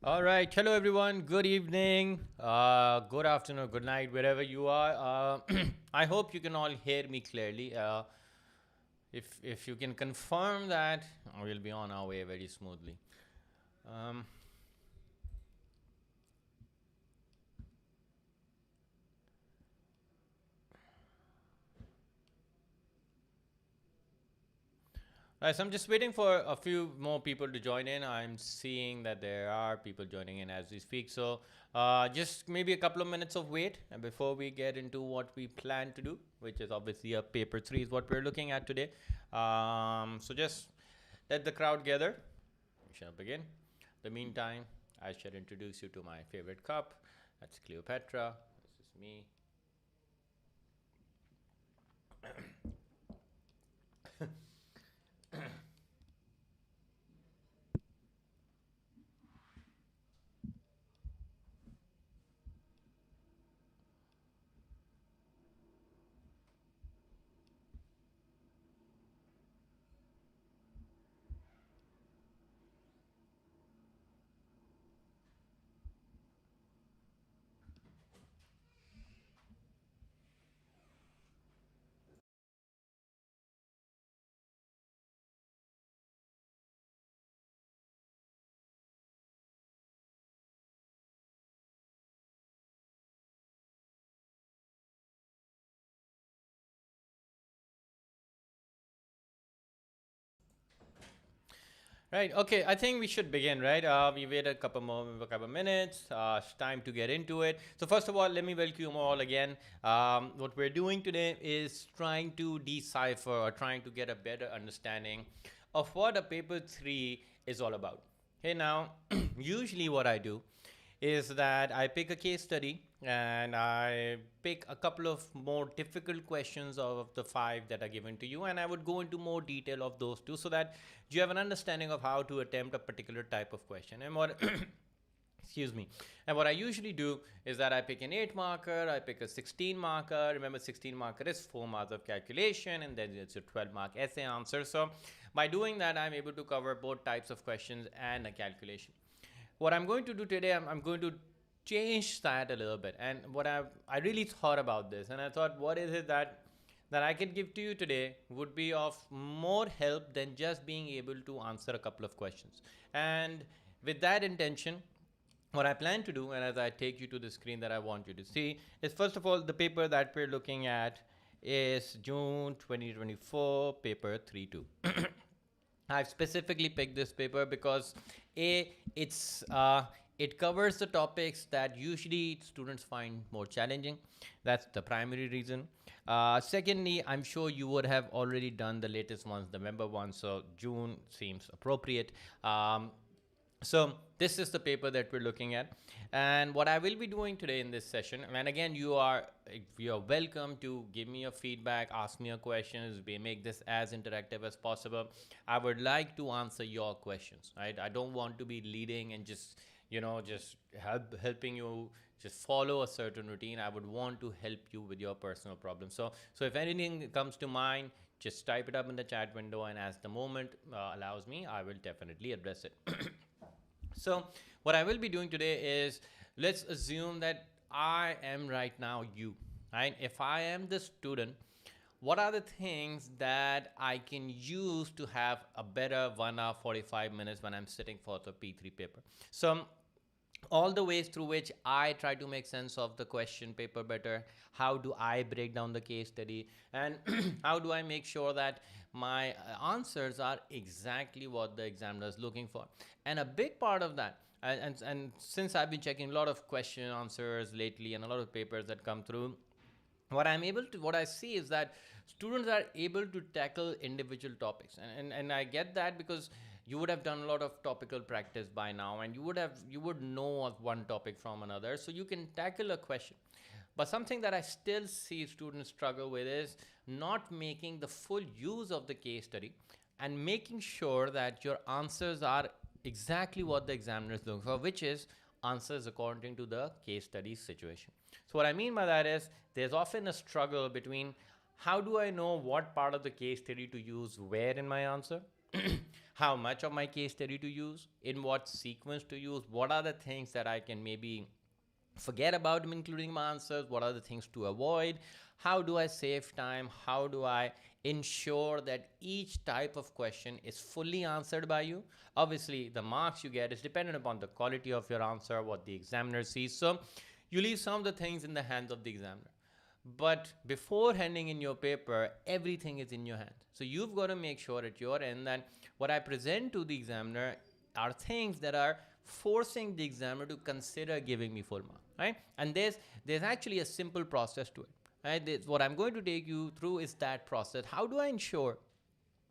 All right. Hello, everyone. Good evening, good afternoon, good night, wherever you are. I hope you can all hear me clearly. If you can confirm that, we'll be on our way very smoothly. Um, right, so I'm just waiting for a few more people to join in. I'm seeing that there are people joining in as we speak. So just maybe a couple of minutes of wait before we get into what we plan to do, which is obviously a paper three is what we're looking at today. So just let the crowd gather. We shall begin. In the meantime, I shall introduce you to my favorite cup. That's Cleopatra. This is me. Right. Okay. I think we should begin. Right. We wait a couple minutes. It's time to get into it. So first of all, let me welcome you all again. What we're doing today is trying to decipher or trying to get a better understanding of what a paper three is all about. Hey, now, usually what I do is that I pick a case study and I pick a couple of more difficult questions of the five that are given to you, and I would go into more detail of those two so that you have an understanding of how to attempt a particular type of question. And what excuse me. And what I usually do is that I pick an 8 marker, I pick a 16 marker. Remember, 16 marker is 4 marks of calculation, and then it's a 12-mark essay answer. So by doing that, I'm able to cover both types of questions and a calculation. What I'm going to do today, I'm going to change that a little bit. And what I really thought about this, and I thought, what is it that I could give to you today would be of more help than just being able to answer a couple of questions. And with that intention, what I plan to do, and as I take you to the screen that I want you to see, is first of all, the paper that we're looking at is June 2024, paper 3-2. I've specifically picked this paper because it covers the topics that usually students find more challenging. That's the primary reason. Secondly, I'm sure you would have already done the latest ones, the member ones, so June seems appropriate. So this is the paper that we're looking at, and what I will be doing today in this session, and again, you are welcome to give me your feedback, ask me your questions, we make this as interactive as possible. I would like to answer your questions, right? I don't want to be leading and just just helping you just follow a certain routine. I would want to help you with your personal problems. So if anything comes to mind, just type it up in the chat window, and as the moment allows me, I will definitely address it. So what I will be doing today is, let's assume that I am right now you, right? If I am the student, what are the things that I can use to have a better 1 hour 45 minutes when I'm sitting for the P3 paper? So all the ways through which I try to make sense of the question paper better, how do I break down the case study, and how do I make sure that my answers are exactly what the examiner is looking for. And a big part of that, and since I've been checking a lot of question answers lately and a lot of papers that come through, what I see is that students are able to tackle individual topics, and I get that because you would have done a lot of topical practice by now, and you would know of one topic from another, so you can tackle a question. But something that I still see students struggle with is not making the full use of the case study and making sure that your answers are exactly what the examiner is looking for, which is answers according to the case study situation. So what I mean by that is there's often a struggle between, how do I know what part of the case study to use where in my answer? how much of my case study to use, in what sequence to use, what are the things that I can maybe forget about including my answers, what are the things to avoid, how do I save time, how do I ensure that each type of question is fully answered by you. Obviously the marks you get is dependent upon the quality of your answer, what the examiner sees, so you leave some of the things in the hands of the examiner. But before handing in your paper, everything is in your hands. So you've got to make sure at your end that what I present to the examiner are things that are forcing the examiner to consider giving me full mark, right? And there's actually a simple process to it, right? What I'm going to take you through is that process. How do I ensure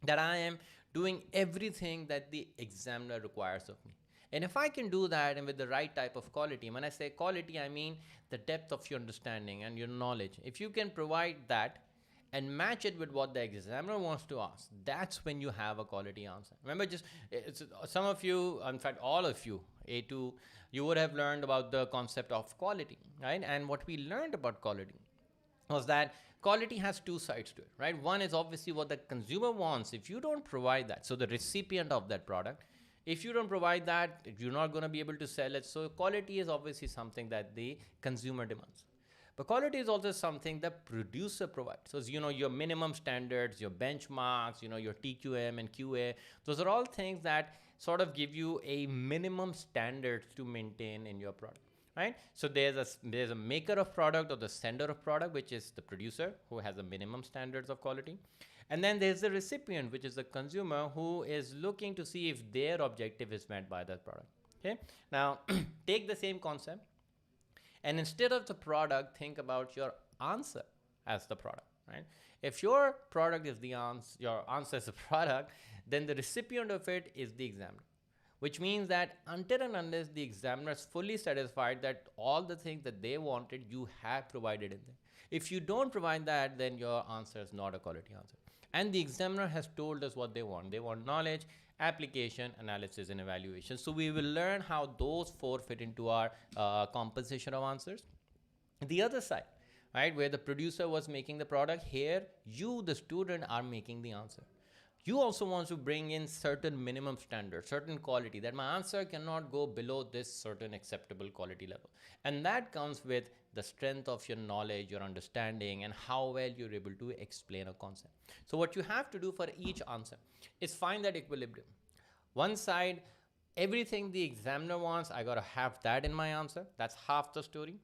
that I am doing everything that the examiner requires of me? And if I can do that and with the right type of quality, when I say quality, I mean the depth of your understanding and your knowledge. If you can provide that and match it with what the examiner wants to ask, that's when you have a quality answer. Remember, some of you, in fact, all of you, A2, you would have learned about the concept of quality, right? And what we learned about quality was that quality has two sides to it, right? One is obviously what the consumer wants. If you don't provide that, so the recipient of that product, if you don't provide that, you're not going to be able to sell it. So quality is obviously something that the consumer demands. But quality is also something the producer provides. So, your minimum standards, your benchmarks, your TQM and QA, those are all things that sort of give you a minimum standards to maintain in your product, right? So there's a maker of product or the sender of product, which is the producer, who has a minimum standards of quality. And then there's the recipient, which is the consumer, who is looking to see if their objective is met by that product. Okay. Now take the same concept, and instead of the product, think about your answer as the product, right? If your product is the answer, your answer is the product, then the recipient of it is the examiner. Which means that until and unless the examiner is fully satisfied that all the things that they wanted, you have provided in there. If you don't provide that, then your answer is not a quality answer. And the examiner has told us what they want. They want knowledge, application, analysis, and evaluation. So we will learn how those four fit into our composition of answers. The other side, right, where the producer was making the product, here you, the student, are making the answer. You also want to bring in certain minimum standards, certain quality, that my answer cannot go below this certain acceptable quality level. And that comes with the strength of your knowledge, your understanding, and how well you're able to explain a concept. So what you have to do for each answer is find that equilibrium. One side, everything the examiner wants, I gotta have that in my answer. That's half the story.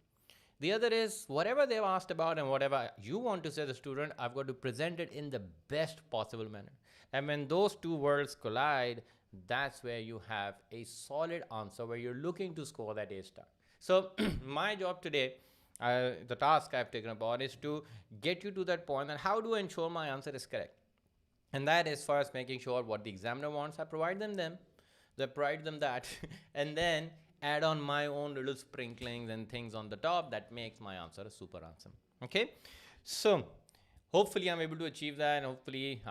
The other is whatever they've asked about and whatever you want to say the student, I've got to present it in the best possible manner. And when those two worlds collide, that's where you have a solid answer, where you're looking to score that A star. So my job today, the task I've taken upon, is to get you to that point, and how do I ensure my answer is correct? And that is first making sure what the examiner wants, I provide them that, and then add on my own little sprinklings and things on the top that makes my answer a super answer. Okay, so hopefully I'm able to achieve that, and hopefully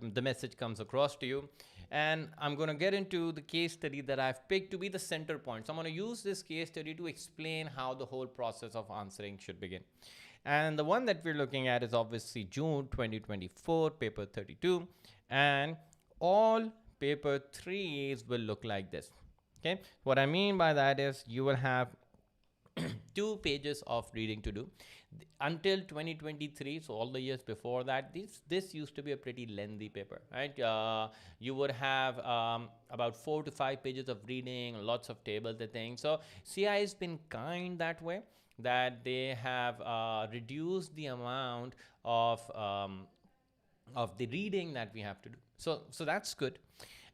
the message comes across to you. And I'm going to get into the case study that I've picked to be the center point. So I'm going to use this case study to explain how the whole process of answering should begin. And the one that we're looking at is obviously June 2024, paper 32. And all paper 3s will look like this. Okay, what I mean by that is you will have 2 pages of reading to do. Until 2023, so all the years before that, this used to be a pretty lengthy paper, right? You would have about 4 to 5 pages of reading, lots of tables and things. So CAIE has been kind that way, that they have reduced the amount of the reading that we have to do. So that's good.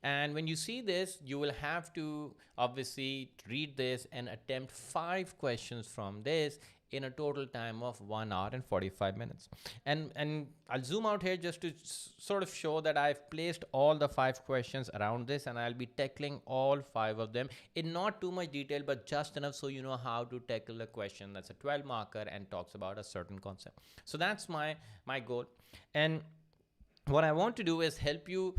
And when you see this, you will have to obviously read this and attempt 5 questions from this in a total time of 1 hour and 45 minutes. And I'll zoom out here just to sort of show that I've placed all the 5 questions around this, and I'll be tackling all 5 of them in not too much detail, but just enough so you know how to tackle a question that's a 12 marker and talks about a certain concept. So that's my goal. And what I want to do is help you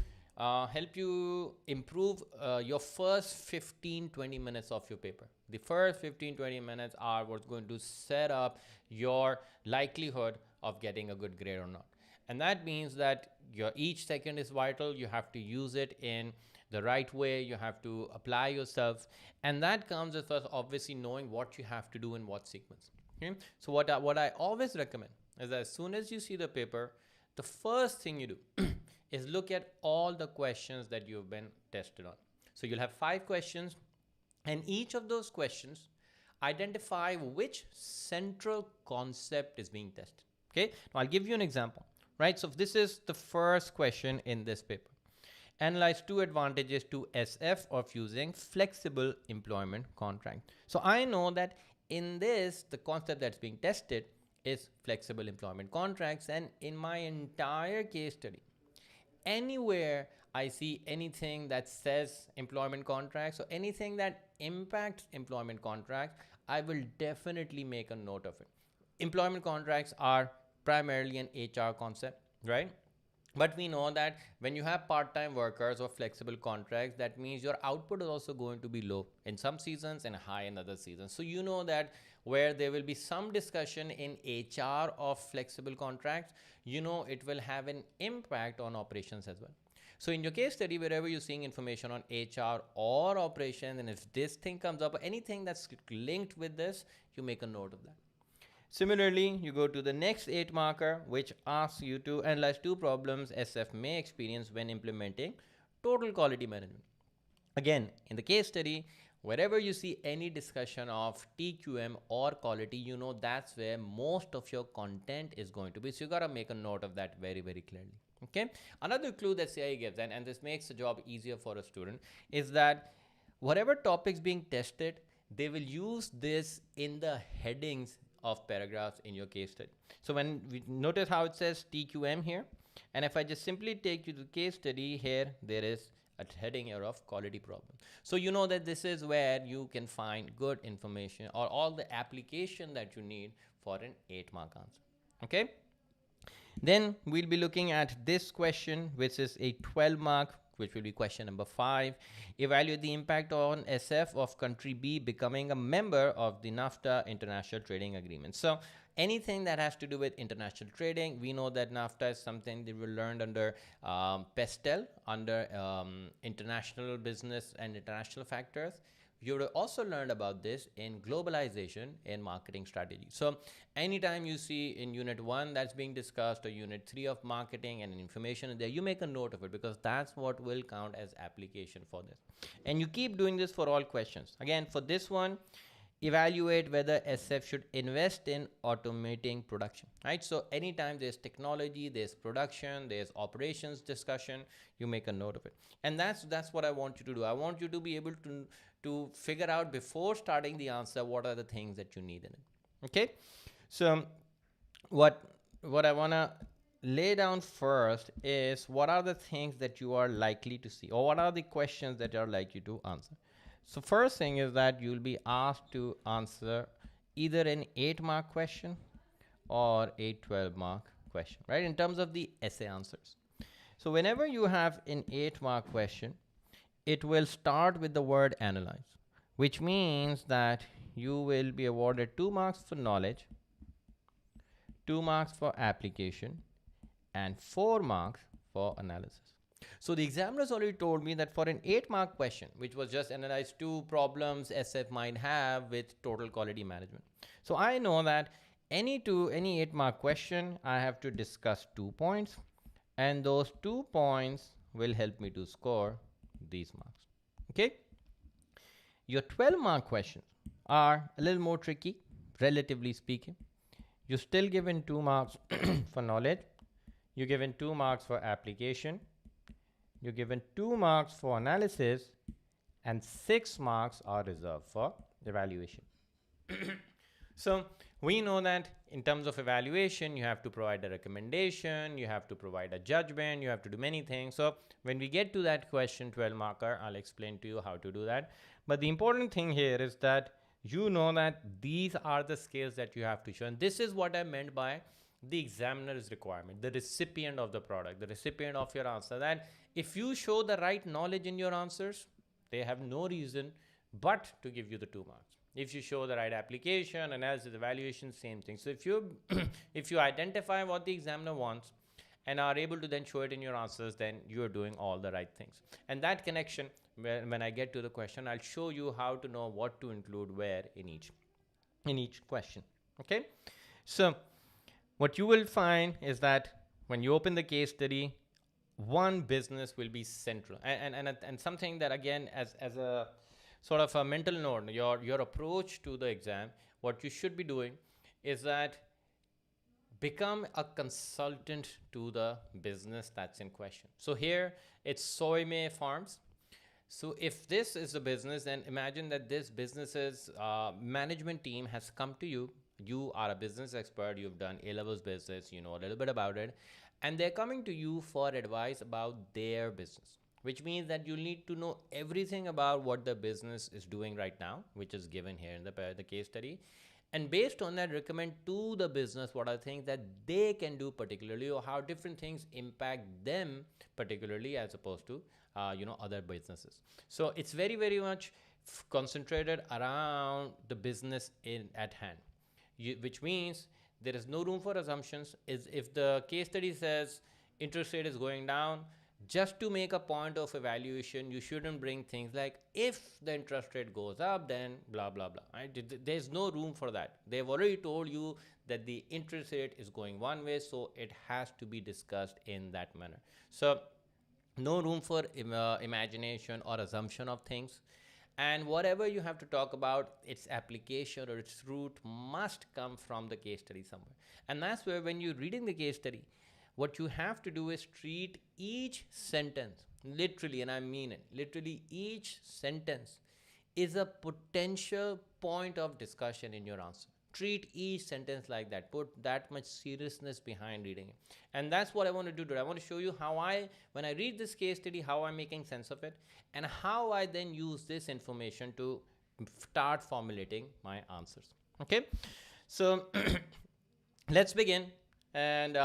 improve your first 15-20 minutes of your paper. The first 15-20 minutes are what's going to set up your likelihood of getting a good grade or not. And that means that your each second is vital. You have to use it in the right way. You have to apply yourself. And that comes with first obviously knowing what you have to do in what sequence. Okay? So what I always recommend is that as soon as you see the paper, the first thing you do is look at all the questions that you've been tested on. So you'll have 5 questions, and each of those questions identify which central concept is being tested. Okay, now I'll give you an example, right? So this is the first question in this paper. Analyze 2 advantages to SF of using flexible employment contract. So I know that in this, the concept that's being tested is flexible employment contracts, and in my entire case study, anywhere I see anything that says employment contracts or anything that impacts employment contracts, I will definitely make a note of it. Employment contracts are primarily an HR concept, right? But we know that when you have part-time workers or flexible contracts, that means your output is also going to be low in some seasons and high in other seasons. So you know that where there will be some discussion in HR of flexible contracts, you know it will have an impact on operations as well. So in your case study, wherever you're seeing information on HR or operations, and if this thing comes up, anything that's linked with this, you make a note of that. Similarly, you go to the next 8 marker, which asks you to analyze 2 problems SF may experience when implementing total quality management. Again, in the case study, wherever you see any discussion of TQM or quality, you know that's where most of your content is going to be. So you got to make a note of that very, very clearly. Okay. Another clue that CAIE gives, and this makes the job easier for a student, is that whatever topics being tested, they will use this in the headings of paragraphs in your case study. So when we notice how it says TQM here, and if I just simply take you to the case study here, there is a heading here of quality problem. So you know that this is where you can find good information or all the application that you need for an 8-mark answer. Okay. Then we'll be looking at this question, which is a 12-mark, which will be question number 5. Evaluate the impact on SF of country B becoming a member of the NAFTA International Trading Agreement. So anything that has to do with international trading, we know that NAFTA is something that we learned under PESTEL, under international business and international factors. You would also learn about this in globalization in marketing strategy. So anytime you see in unit 1 that's being discussed, or unit 3 of marketing and information there, you make a note of it, because that's what will count as application for this. And you keep doing this for all questions. Again, for this one, evaluate whether SF should invest in automating production, right? So anytime there's technology, there's production, there's operations discussion, you make a note of it. And that's what I want you to do. I want you to be able to figure out before starting the answer what are the things that you need in it. Okay, so what I want to lay down first is what are the things that you are likely to see, or what are the questions that you are likely to answer. So first thing is that you'll be asked to answer either an 8-mark question or a 12-mark question, right, in terms of the essay answers. So whenever you have an 8-mark question, it will start with the word analyze, which means that you will be awarded 2 marks for knowledge, 2 marks for application, and 4 marks for analysis. So the examiners already told me that for an 8-mark question, which was just analyze 2 problems SF might have with total quality management. So I know that any 8-mark question, I have to discuss 2 points, and those 2 points will help me to score these marks. Okay. Your 12-mark questions are a little more tricky, relatively speaking. You're still given 2 marks for knowledge. You're given 2 marks for application. You're given 2 marks for analysis, and 6 marks are reserved for evaluation. So we know that in terms of evaluation, you have to provide a recommendation, you have to provide a judgment, you have to do many things. So when we get to that question 12 marker, I'll explain to you how to do that. But the important thing here is that you know that these are the skills that you have to show. And this is what I meant by the examiner's requirement, the recipient of the product, the recipient of your answer, that if you show the right knowledge in your answers, they have no reason but to give you the 2 marks. If you show the right application, analysis, evaluation, same thing. So if you if you identify what the examiner wants and are able to then show it in your answers, then you're doing all the right things. And that connection, when I get to the question, I'll show you how to know what to include where in each question. Okay, so what you will find is that when you open the case study, one business will be central, and something that, again, as a sort of a mental note, your approach to the exam, what you should be doing is that become a consultant to the business that's in question. So here it's Soyme Farms. So if this is a business, then imagine that this business's management team has come to you. You are a business expert. You've done A-levels business. You know a little bit about it. And they're coming to you for advice about their business, which means that you need to know everything about what the business is doing right now, which is given here in the case study. And based on that, recommend to the business what are things that they can do particularly, or how different things impact them particularly, as opposed to other businesses. So it's very, very much concentrated around the business at hand, which means there is no room for assumptions. Is if the case study says interest rate is going down, just to make a point of evaluation, you shouldn't bring things like, if the interest rate goes up, then blah, blah, blah. Right? There's no room for that. They've already told you that the interest rate is going one way, so it has to be discussed in that manner. So no room for imagination or assumption of things. And whatever you have to talk about, its application or its root must come from the case study somewhere. And that's where, when you're reading the case study, what you have to do is treat each sentence literally, and I mean it, literally each sentence is a potential point of discussion in your answer. Treat each sentence like that. Put that much seriousness behind reading it. And that's what I want to do today. I want to show you how when I read this case study, how I'm making sense of it, and how I then use this information to start formulating my answers. Okay, so let's begin. And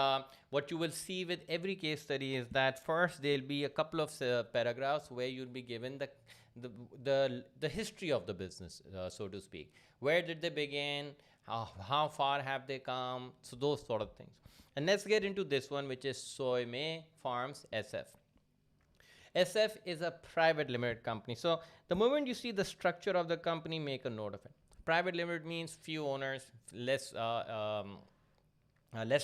what you will see with every case study is that first there'll be a couple of paragraphs where you'll be given the history of the business, so to speak. Where did they begin? How far have they come? So those sort of things. And let's get into this one, which is Soyme Farms SF. SF is a private limited company. So the moment you see the structure of the company, make a note of it. Private limited means few owners, less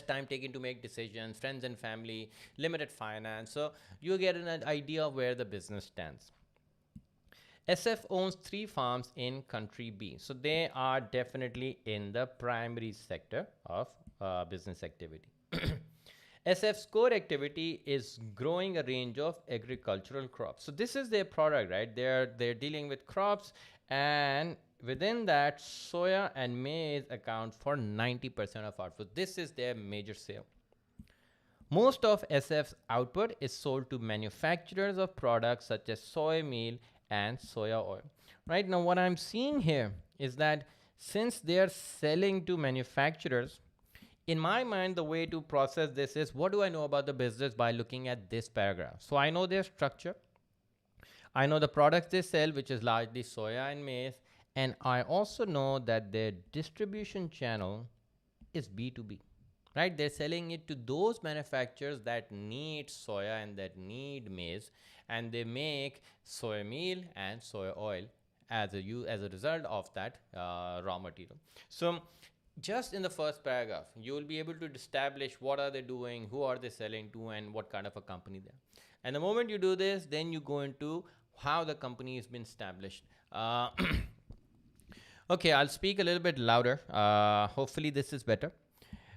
time taken to make decisions, friends and family, limited finance. So you get an idea of where the business stands. SF owns 3 farms in country B. So they are definitely in the primary sector of business activity. SF's core activity is growing a range of agricultural crops. So this is their product, right? They're dealing with crops, and within that, soya and maize account for 90% of output. This is their major sale. Most of SF's output is sold to manufacturers of products such as soy meal and soya oil. Right now, what I'm seeing here is that since they are selling to manufacturers, in my mind, the way to process this is, what do I know about the business by looking at this paragraph? So I know their structure. I know the products they sell, which is largely soya and maize. And I also know that their distribution channel is B2B, right? They're selling it to those manufacturers that need soya and that need maize, and they make soya meal and soya oil as a result of that raw material. So just in the first paragraph, you will be able to establish what are they doing, who are they selling to, and what kind of a company they are. And the moment you do this, then you go into how the company has been established. Okay, I'll speak a little bit louder. Hopefully this is better.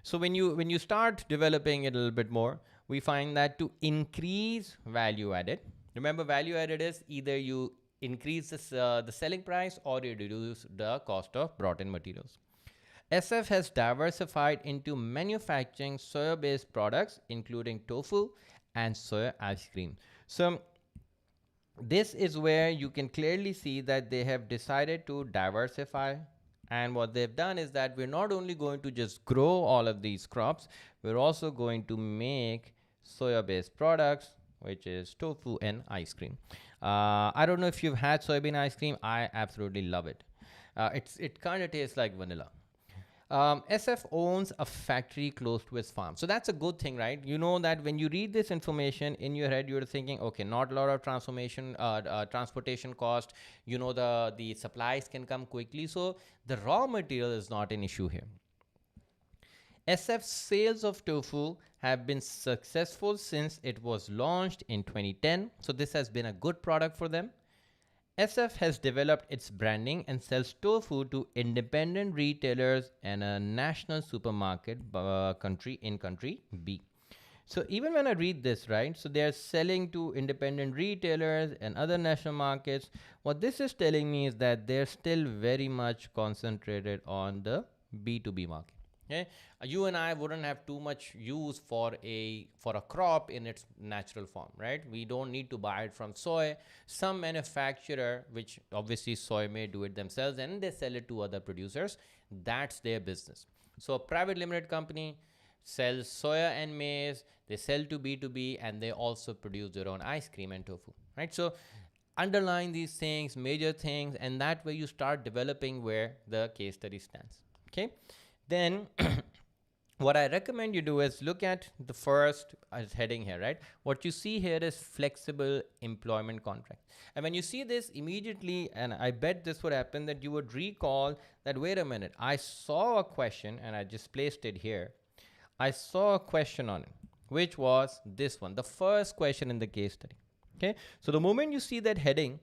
So when you start developing it a little bit more, we find that to increase value added, remember value added is either you increase the selling price or you reduce the cost of brought in materials. SF has diversified into manufacturing soya-based products, including tofu and soya ice cream. So this is where you can clearly see that they have decided to diversify. And what they've done is that we're not only going to just grow all of these crops, we're also going to make soya-based products, which is tofu and ice cream. I don't know if you've had soybean ice cream. I absolutely love it. It kind of tastes like vanilla. SF owns a factory close to his farm. So that's a good thing, right? You know that when you read this information in your head, you're thinking, okay, not a lot of transportation cost. You know, the supplies can come quickly. So the raw material is not an issue here. SF's sales of tofu have been successful since it was launched in 2010. So this has been a good product for them. SF has developed its branding and sells tofu to independent retailers and a national supermarket country B. So even when I read this, right, so they're selling to independent retailers and other national markets. What this is telling me is that they're still very much concentrated on the B2B market. Okay, you and I wouldn't have too much use for a crop in its natural form, right? We don't need to buy it from soy. Some manufacturer, which obviously soy may do it themselves, and they sell it to other producers. That's their business. So a private limited company sells soya and maize. They sell to B2B, and they also produce their own ice cream and tofu, right? So underline these things, major things, and that way you start developing where the case study stands. Okay. Then what I recommend you do is look at the first heading here, right? What you see here is flexible employment contract. And when you see this immediately, and I bet this would happen, that you would recall that, wait a minute, I saw a question and I just placed it here. I saw a question on it, which was this one, the first question in the case study. Okay. So the moment you see that heading,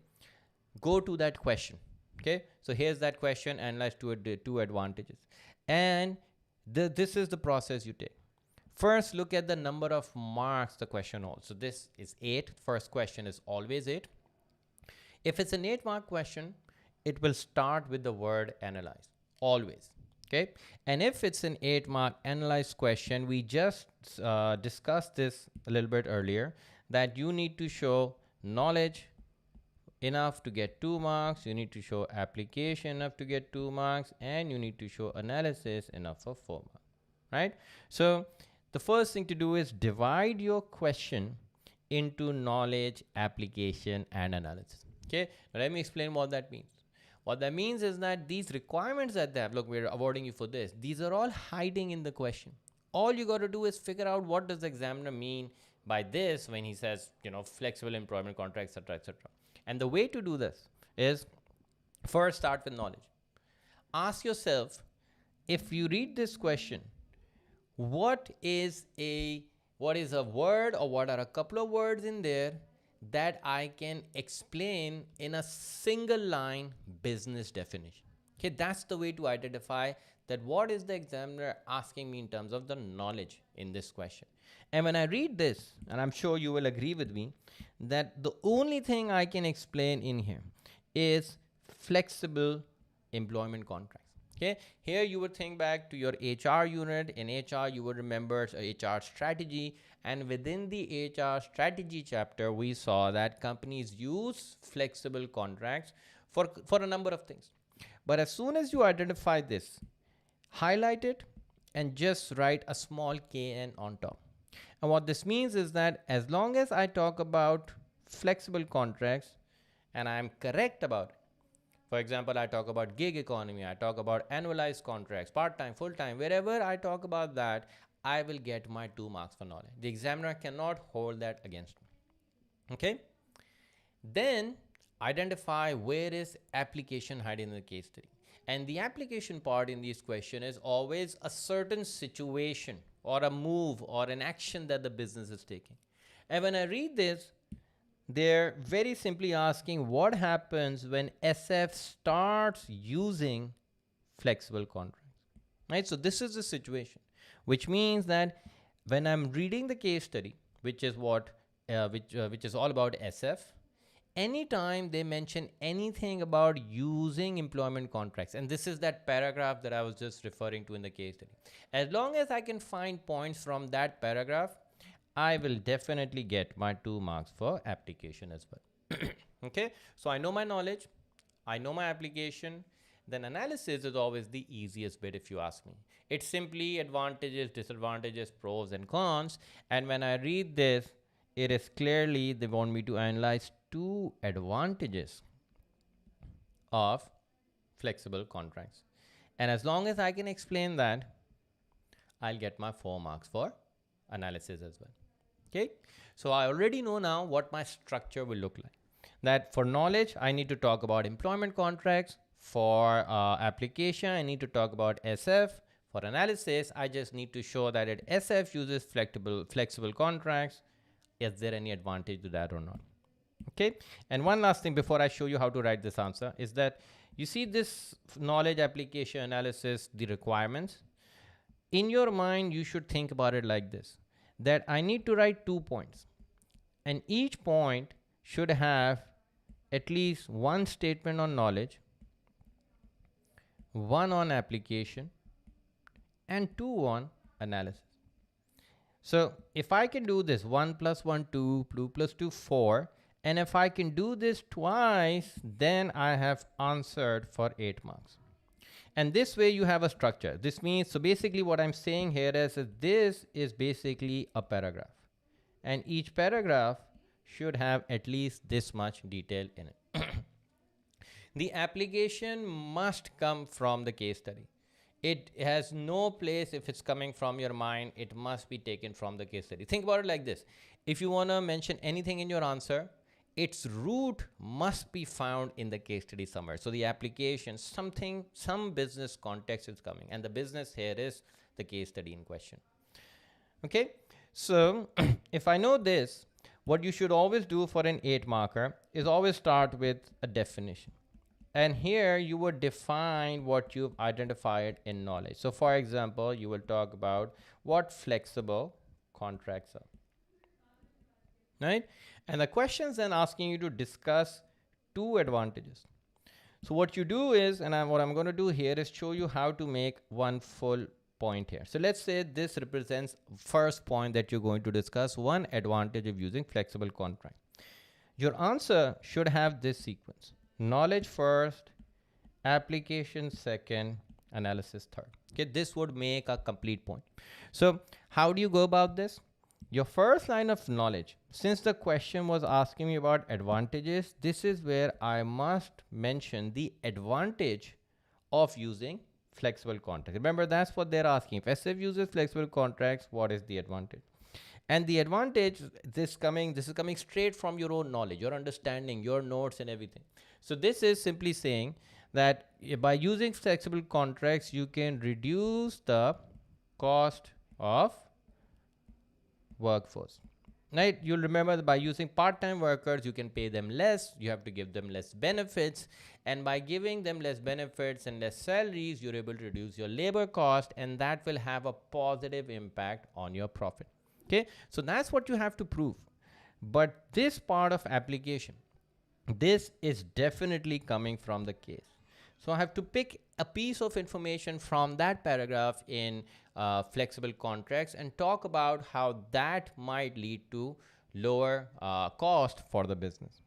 go to that question. Okay. So here's that question, analyze two advantages. And this is the process you take. First, look at the number of marks the question holds. So this is 8. First question is always 8. If it's an 8-mark question, it will start with the word analyze, always. Okay. And if it's an 8-mark analyze question, we just discussed this a little bit earlier, that you need to show knowledge enough to get 2 marks, you need to show application enough to get 2 marks, and you need to show analysis enough for 4 marks, right? So the first thing to do is divide your question into knowledge, application, and analysis. Okay, now let me explain what that means. What that means is that these requirements that they have, look, we're awarding you for this, these are all hiding in the question. All you got to do is figure out what does the examiner mean by this when he says, you know, flexible employment contract, etc., etc. And the way to do this is first start with knowledge. Ask yourself, if you read this question, what is a word, or what are a couple of words in there that I can explain in a single line business definition? Okay, that's the way to identify that what is the examiner asking me in terms of the knowledge in this question. And when I read this, and I'm sure you will agree with me, that the only thing I can explain in here is flexible employment contracts. Okay, here you would think back to your HR unit. In HR, you would remember HR strategy, and within the HR strategy chapter, we saw that companies use flexible contracts for a number of things. But as soon as you identify this, highlight it and just write a small KN on top. And what this means is that as long as I talk about flexible contracts and I'm correct about it, for example, I talk about gig economy, I talk about annualized contracts, part-time, full-time, wherever I talk about that, I will get my 2 marks for knowledge. The examiner cannot hold that against me. Okay? Then identify where is application hiding in the case study. And the application part in this question is always a certain situation or a move or an action that the business is taking. And when I read this, they're very simply asking what happens when SF starts using flexible contracts, right? So this is the situation, which means that when I'm reading the case study, which is what, which is all about SF, anytime they mention anything about using employment contracts, and this is that paragraph that I was just referring to in the case study, as long as I can find points from that paragraph, I will definitely get my 2 marks for application as well. Okay, so I know my knowledge, I know my application, then analysis is always the easiest bit if you ask me. It's simply advantages, disadvantages, pros and cons, and when I read this, it is clearly they want me to analyze 2 advantages of flexible contracts. And as long as I can explain that, I'll get my 4 marks for analysis as well. Okay, so I already know now what my structure will look like. That for knowledge, I need to talk about employment contracts. For application, I need to talk about SF. For analysis, I just need to show that SF uses flexible contracts. Is there any advantage to that or not? Okay, and one last thing before I show you how to write this answer is that you see this knowledge, application, analysis, the requirements. In your mind, you should think about it like this, that I need to write 2 points, and each point should have at least one statement on knowledge, one on application, and 2 on analysis. So if I can do this 1 plus 1 2, 2 plus 2 4, and if I can do this twice, then I have answered for 8 marks. And this way you have a structure. This means, so basically what I'm saying here is that this is basically a paragraph, and each paragraph should have at least this much detail in it. The application must come from the case study. It has no place if it's coming from your mind. It must be taken from the case study. Think about it like this. If you want to mention anything in your answer, its root must be found in the case study somewhere. So the application, some business context is coming, and the business here is the case study in question. Okay, so if I know this, what you should always do for an 8 marker is always start with a definition. And here you would define what you've identified in knowledge. So for example, you will talk about what flexible contracts are, right? And the question's then asking you to discuss 2 advantages. So what you do is, and what I'm going to do here is show you how to make one full point here. So let's say this represents first point that you're going to discuss, one advantage of using flexible contract. Your answer should have this sequence: knowledge first, application second, analysis third. Okay, this would make a complete point. So how do you go about this? Your first line of knowledge, since the question was asking me about advantages, this is where I must mention the advantage of using flexible contracts. Remember, that's what they're asking. If SF uses flexible contracts, what is the advantage? And the advantage, this is coming straight from your own knowledge, your understanding, your notes and everything. So this is simply saying that by using flexible contracts, you can reduce the cost of workforce, right? You'll remember that by using part-time workers, you can pay them less, you have to give them less benefits, and by giving them less benefits and less salaries, you're able to reduce your labor cost, and that will have a positive impact on your profit. Okay, so that's what you have to prove. But this part of application, this is definitely coming from the case. So I have to pick a piece of information from that paragraph in flexible contracts and talk about how that might lead to lower cost for the business.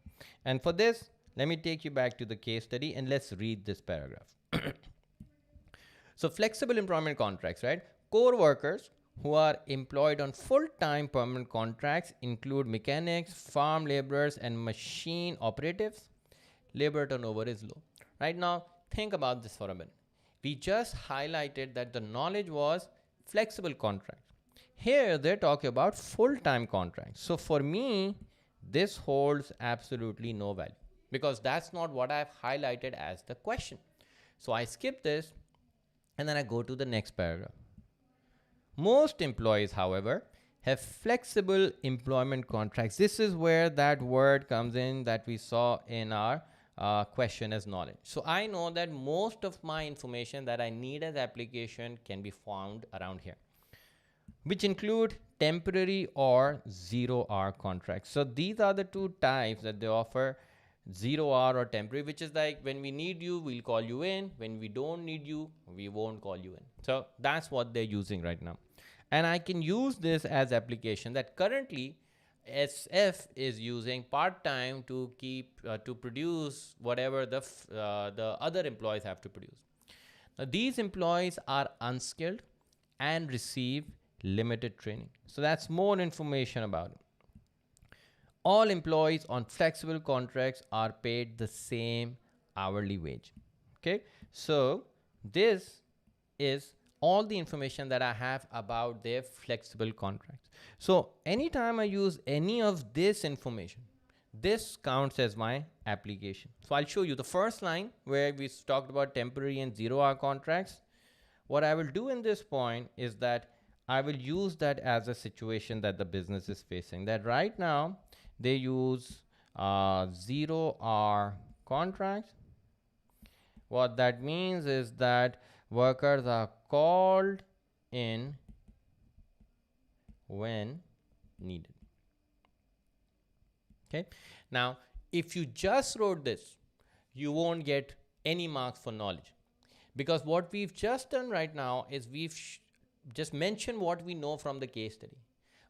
And for this, let me take you back to the case study and let's read this paragraph. So flexible employment contracts, right? Core workers who are employed on full-time permanent contracts include mechanics, farm laborers, and machine operatives. Labor turnover is low. Right now, think about this for a minute. We just highlighted that the knowledge was flexible contracts. Here, they're talking about full-time contracts. So for me, this holds absolutely no value because that's not what I've highlighted as the question. So I skip this and then I go to the next paragraph. Most employees, however, have flexible employment contracts. This is where that word comes in that we saw in our question as knowledge. So I know that most of my information that I need as application can be found around here, which include temporary or 0-hour contracts. So these are the 2 types that they offer: 0-hour or temporary, which is like when we need you, we'll call you in. When we don't need you, we won't call you in. So that's what they're using right now. And I can use this as application that currently SF is using part-time to keep to produce whatever the other employees have to produce. Now these employees are unskilled and receive limited training. So that's more information about it. All employees on flexible contracts are paid the same hourly wage. Okay, so this is all the information that I have about their flexible contracts. So anytime I use any of this information, this counts as my application. So I'll show you the first line where we talked about temporary and 0-hour contracts. What I will do in this point is that I will use that as a situation that the business is facing. That right now they use 0-hour contracts. What that means is that workers are called in when needed. Okay. Now, if you just wrote this, you won't get any marks for knowledge, because what we've just done right now is we've just mentioned what we know from the case study.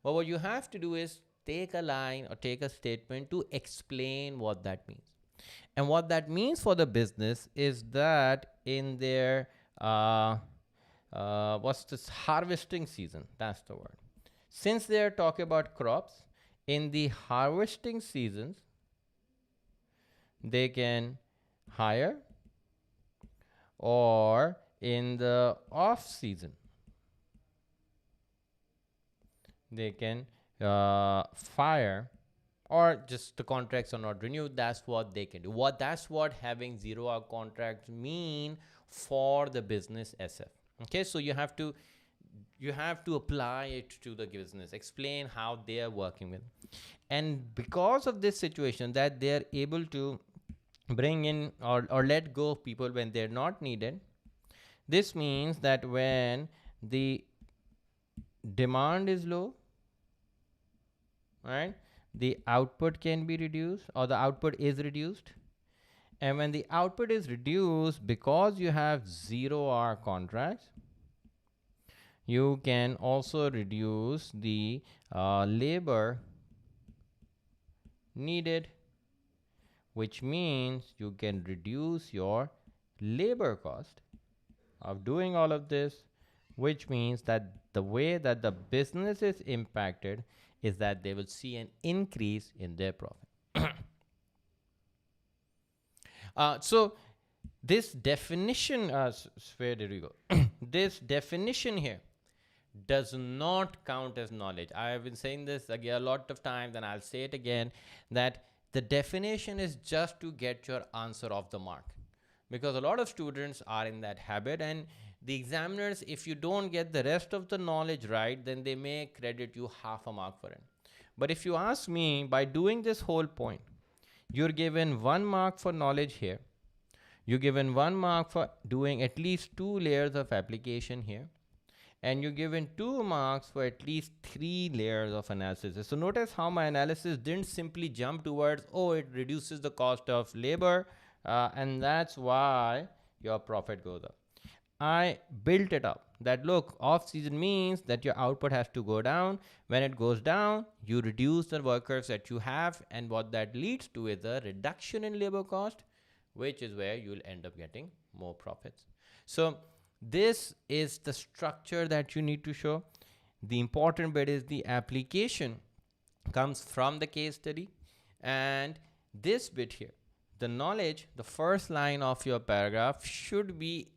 But what you have to do is take a line or take a statement to explain what that means. And what that means for the business is that in their what's this, harvesting season, that's the word. Since they're talking about crops, in the harvesting seasons, they can hire, or in the off season, they can fire, or just the contracts are not renewed. That's what they can do. That's what having 0-hour contracts mean for the business SF. Okay, so you have to apply it to the business, explain how they are working with. And because of this situation that they are able to bring in or let go of people when they're not needed, this means that when the demand is low, right, the output can be reduced, or the output is reduced. And when the output is reduced, because you have 0-hour contracts, you can also reduce the labor needed, which means you can reduce your labor cost of doing all of this, which means that the way that the business is impacted is that they will see an increase in their profit. So this definition, where did we go? This definition here does not count as knowledge. I have been saying this again a lot of times, and I'll say it again, that the definition is just to get your answer off the mark, because a lot of students are in that habit, and the examiners, if you don't get the rest of the knowledge right, then they may credit you half a mark for it. But if you ask me, by doing this whole point, you're given 1 mark for knowledge here. You're given 1 mark for doing at least 2 layers of application here. And you're given 2 marks for at least 3 layers of analysis. So notice how my analysis didn't simply jump towards, oh, it reduces the cost of labor, and that's why your profit goes up. I built it up that, look, off season means that your output has to go down. When it goes down, you reduce the workers that you have, and what that leads to is a reduction in labor cost, which is where you'll end up getting more profits. So this is the structure that you need to show. The important bit is the application comes from the case study, and this bit here, the knowledge, the first line of your paragraph should be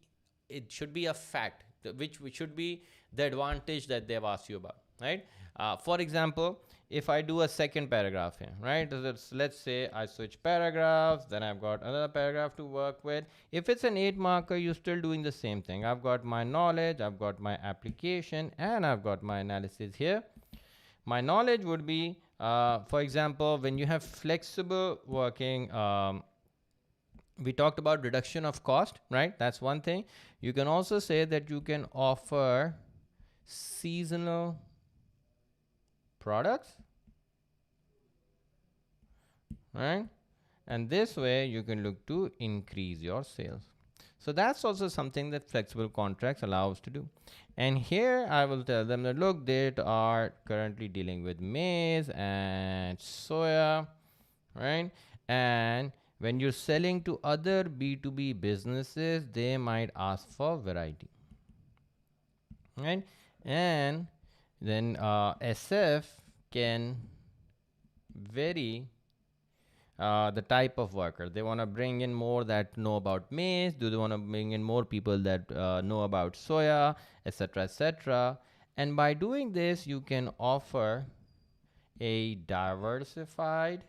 a fact, which should be the advantage that they've asked you about, right? For example, if I do a second paragraph here, right? Let's say I switch paragraphs, then I've got another paragraph to work with. If it's an 8 marker, you're still doing the same thing. I've got my knowledge, I've got my application, and I've got my analysis here. My knowledge would be, for example, when you have flexible working, we talked about reduction of cost, right? That's one thing. You can also say that you can offer seasonal products, right? And this way you can look to increase your sales. So that's also something that flexible contracts allow us to do. And here I will tell them that, look, they are currently dealing with maize and soya, right? And when you're selling to other B2B businesses, they might ask for variety, right? And then SF can vary the type of worker. They want to bring in more that know about maize. Do they want to bring in more people that know about soya, etc., etc.? And by doing this, you can offer a diversified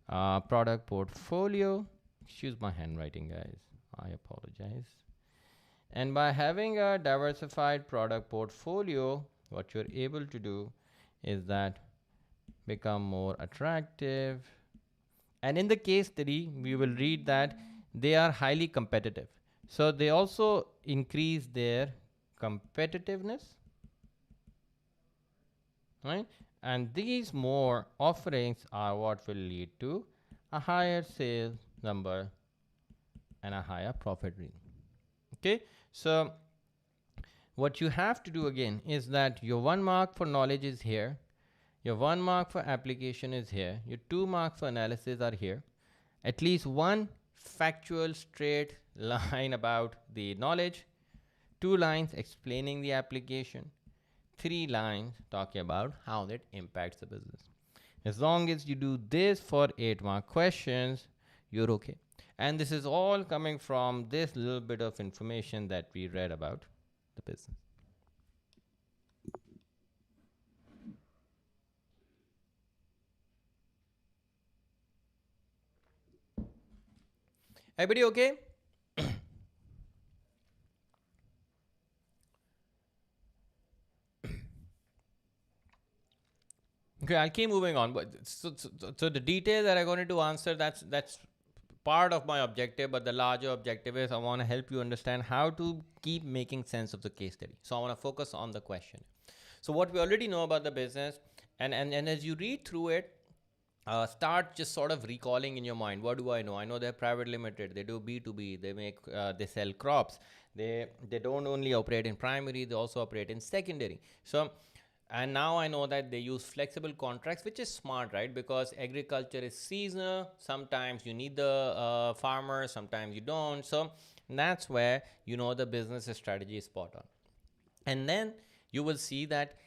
product portfolio. Excuse my handwriting, guys. I apologize. And by having a diversified product portfolio, what you're able to do is that become more attractive. And in the case study, we will read that they are highly competitive. So they also increase their competitiveness, right? And these more offerings are what will lead to a higher sales number and a higher profit rate. Okay, so what you have to do again is that your 1 mark for knowledge is here, your 1 mark for application is here, your 2 marks for analysis are here, at least one factual straight line about the knowledge, 2 lines explaining the application, 3 lines talking about how that impacts the business. As long as you do this for 8 mark questions, you're okay. And this is all coming from this little bit of information that we read about the business. Everybody okay? Okay, I'll keep moving on. But so the detail that I'm going to answer, that's part of my objective, but the larger objective is I want to help you understand how to keep making sense of the case study. So I want to focus on the question. So what we already know about the business, and as you read through it, start just sort of recalling in your mind, what do I know? I know they're private limited, they do B2B, they make they sell crops, they don't only operate in primary, they also operate in secondary. So and now I know that they use flexible contracts, which is smart, right? Because agriculture is seasonal. Sometimes you need the farmer, sometimes you don't. So that's where you know the business strategy is spot on. And then you will see that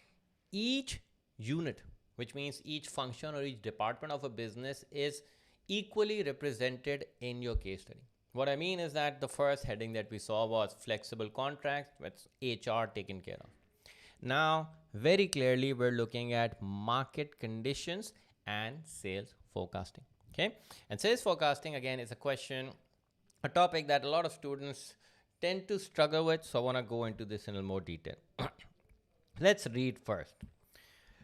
each unit, which means each function or each department of a business, is equally represented in your case study. What I mean is that the first heading that we saw was flexible contracts, with HR taken care of. Now, very clearly, we're looking at market conditions and sales forecasting. Okay, and sales forecasting again is a question, a topic that a lot of students tend to struggle with. So I want to go into this in a little more detail. Let's read first.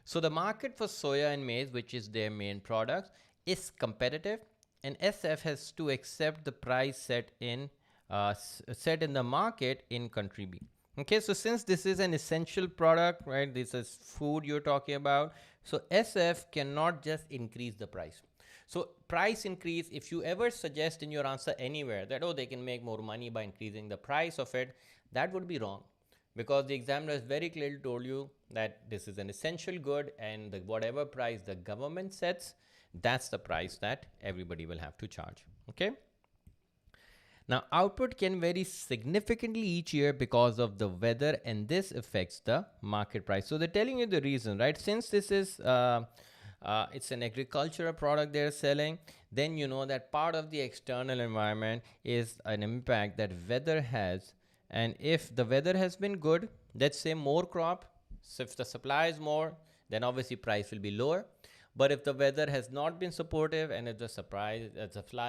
So the market for soya and maize, which is their main product, is competitive, and SF has to accept the price set in the market in country B. Okay, so since this is an essential product, right, this is food you're talking about, so SF cannot just increase the price. So price increase, if you ever suggest in your answer anywhere that, oh, they can make more money by increasing the price of it, that would be wrong, because the examiner has very clearly told you that this is an essential good, and whatever price the government sets, that's the price that everybody will have to charge. Okay. Now, output can vary significantly each year because of the weather, and this affects the market price. So they're telling you the reason, right? Since this is it's an agricultural product they're selling, then you know that part of the external environment is an impact that weather has. And if the weather has been good, let's say more crop, so if the supply is more, then obviously price will be lower. But if the weather has not been supportive and if the supply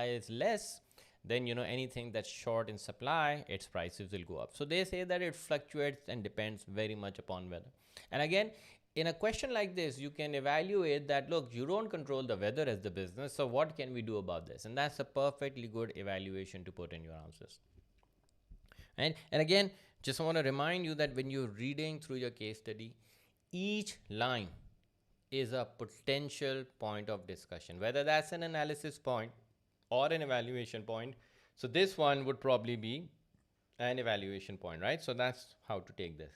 is less, then you know anything that's short in supply, its prices will go up. So they say that it fluctuates and depends very much upon weather. And again, in a question like this, you can evaluate that, look, you don't control the weather as the business, so what can we do about this? And that's a perfectly good evaluation to put in your answers. And again, just want to remind you that when you're reading through your case study, each line is a potential point of discussion, whether that's an analysis point or an evaluation point. So this one would probably be an evaluation point, right? So that's how to take this.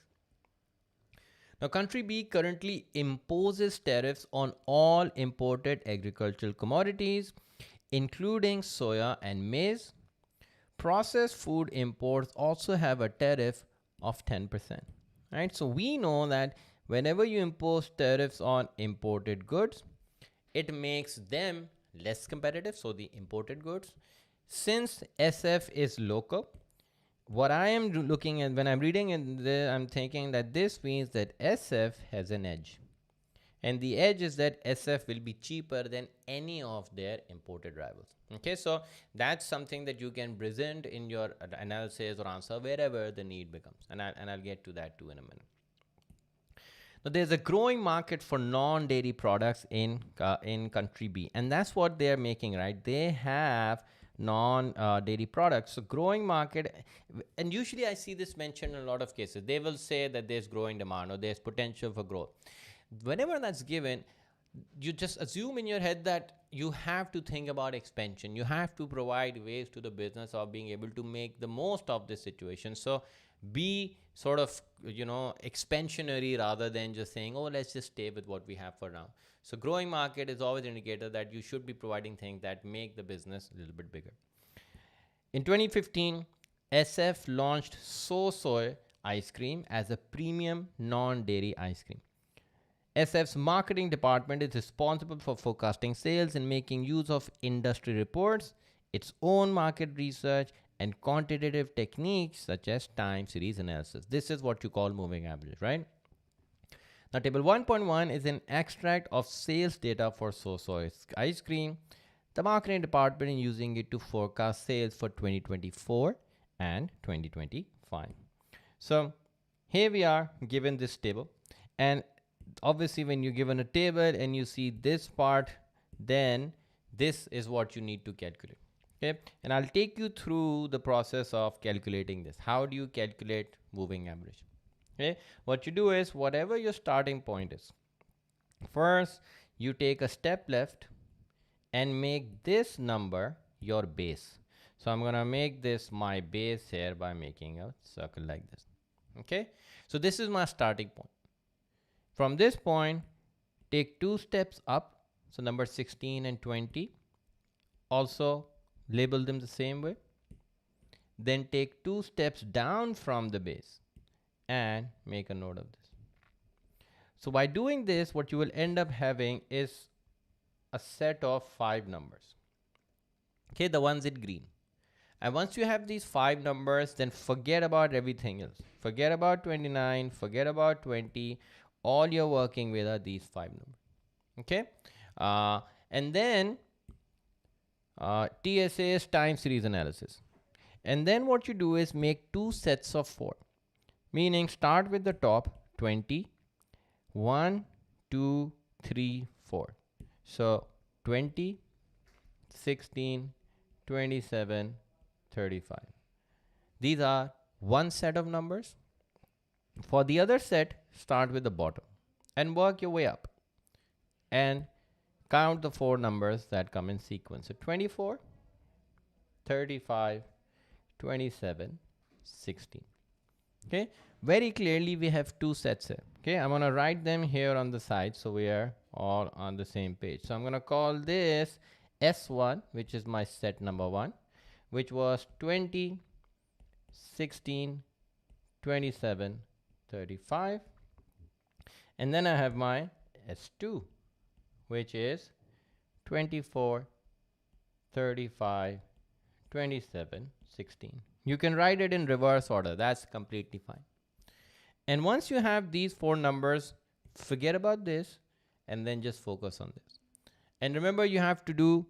Now, country B currently imposes tariffs on all imported agricultural commodities, including soya and maize. Processed food imports also have a tariff of 10%, right? So we know that whenever you impose tariffs on imported goods, it makes them less competitive, so the imported goods. Since SF is local, what I am looking at when I'm reading it, I'm thinking that this means that SF has an edge. And the edge is that SF will be cheaper than any of their imported rivals. Okay, so that's something that you can present in your analysis or answer wherever the need becomes. And I'll get to that too in a minute. Now, there's a growing market for non-dairy products in country B, and that's what they're making, right? They have non-dairy products. So growing market, and usually I see this mentioned in a lot of cases. They will say that there's growing demand or there's potential for growth. Whenever that's given, you just assume in your head that you have to think about expansion. You have to provide ways to the business of being able to make the most of this situation. So be sort of, expansionary rather than just saying, oh, let's just stay with what we have for now. So growing market is always an indicator that you should be providing things that make the business a little bit bigger. In 2015, SF launched Soy ice cream as a premium non-dairy ice cream. SF's marketing department is responsible for forecasting sales and making use of industry reports, its own market research, and quantitative techniques such as time series analysis. This is what you call moving average, right? Now, table 1.1 is an extract of sales data for Soy ice cream. The marketing department is using it to forecast sales for 2024 and 2025. So here we are given this table, and obviously when you're given a table and you see this part, then this is what you need to calculate. Okay, and I'll take you through the process of calculating this. How do you calculate moving average? Okay, what you do is whatever your starting point is, first you take a step left and make this number your base. So I'm gonna make this my base here by making a circle like this. Okay, so this is my starting point. From this point, take 2 steps up, so number 16 and 20. Also label them the same way. Then take 2 steps down from the base and make a note of this. So by doing this, what you will end up having is a set of 5 numbers. Okay, the ones in green. And once you have these 5 numbers, then forget about everything else. Forget about 29, forget about 20. All you're working with are these 5 numbers. Okay, and then TSA is time series analysis. And then what you do is make 2 sets of 4, meaning start with the top 20, 1, 2, 3, 4. So 20, 16, 27, 35. These are one set of numbers. For the other set, start with the bottom and work your way up and count the 4 numbers that come in sequence. So 24, 35, 27, 16. Okay, very clearly we have 2 sets here. Okay, I'm gonna write them here on the side so we are all on the same page. So I'm gonna call this S1, which is my set number 1, which was 20, 16, 27, 35. And then I have my S2, which is 24, 35, 27, 16. You can write it in reverse order. That's completely fine. And once you have these 4 numbers, forget about this and then just focus on this. And remember, you have to do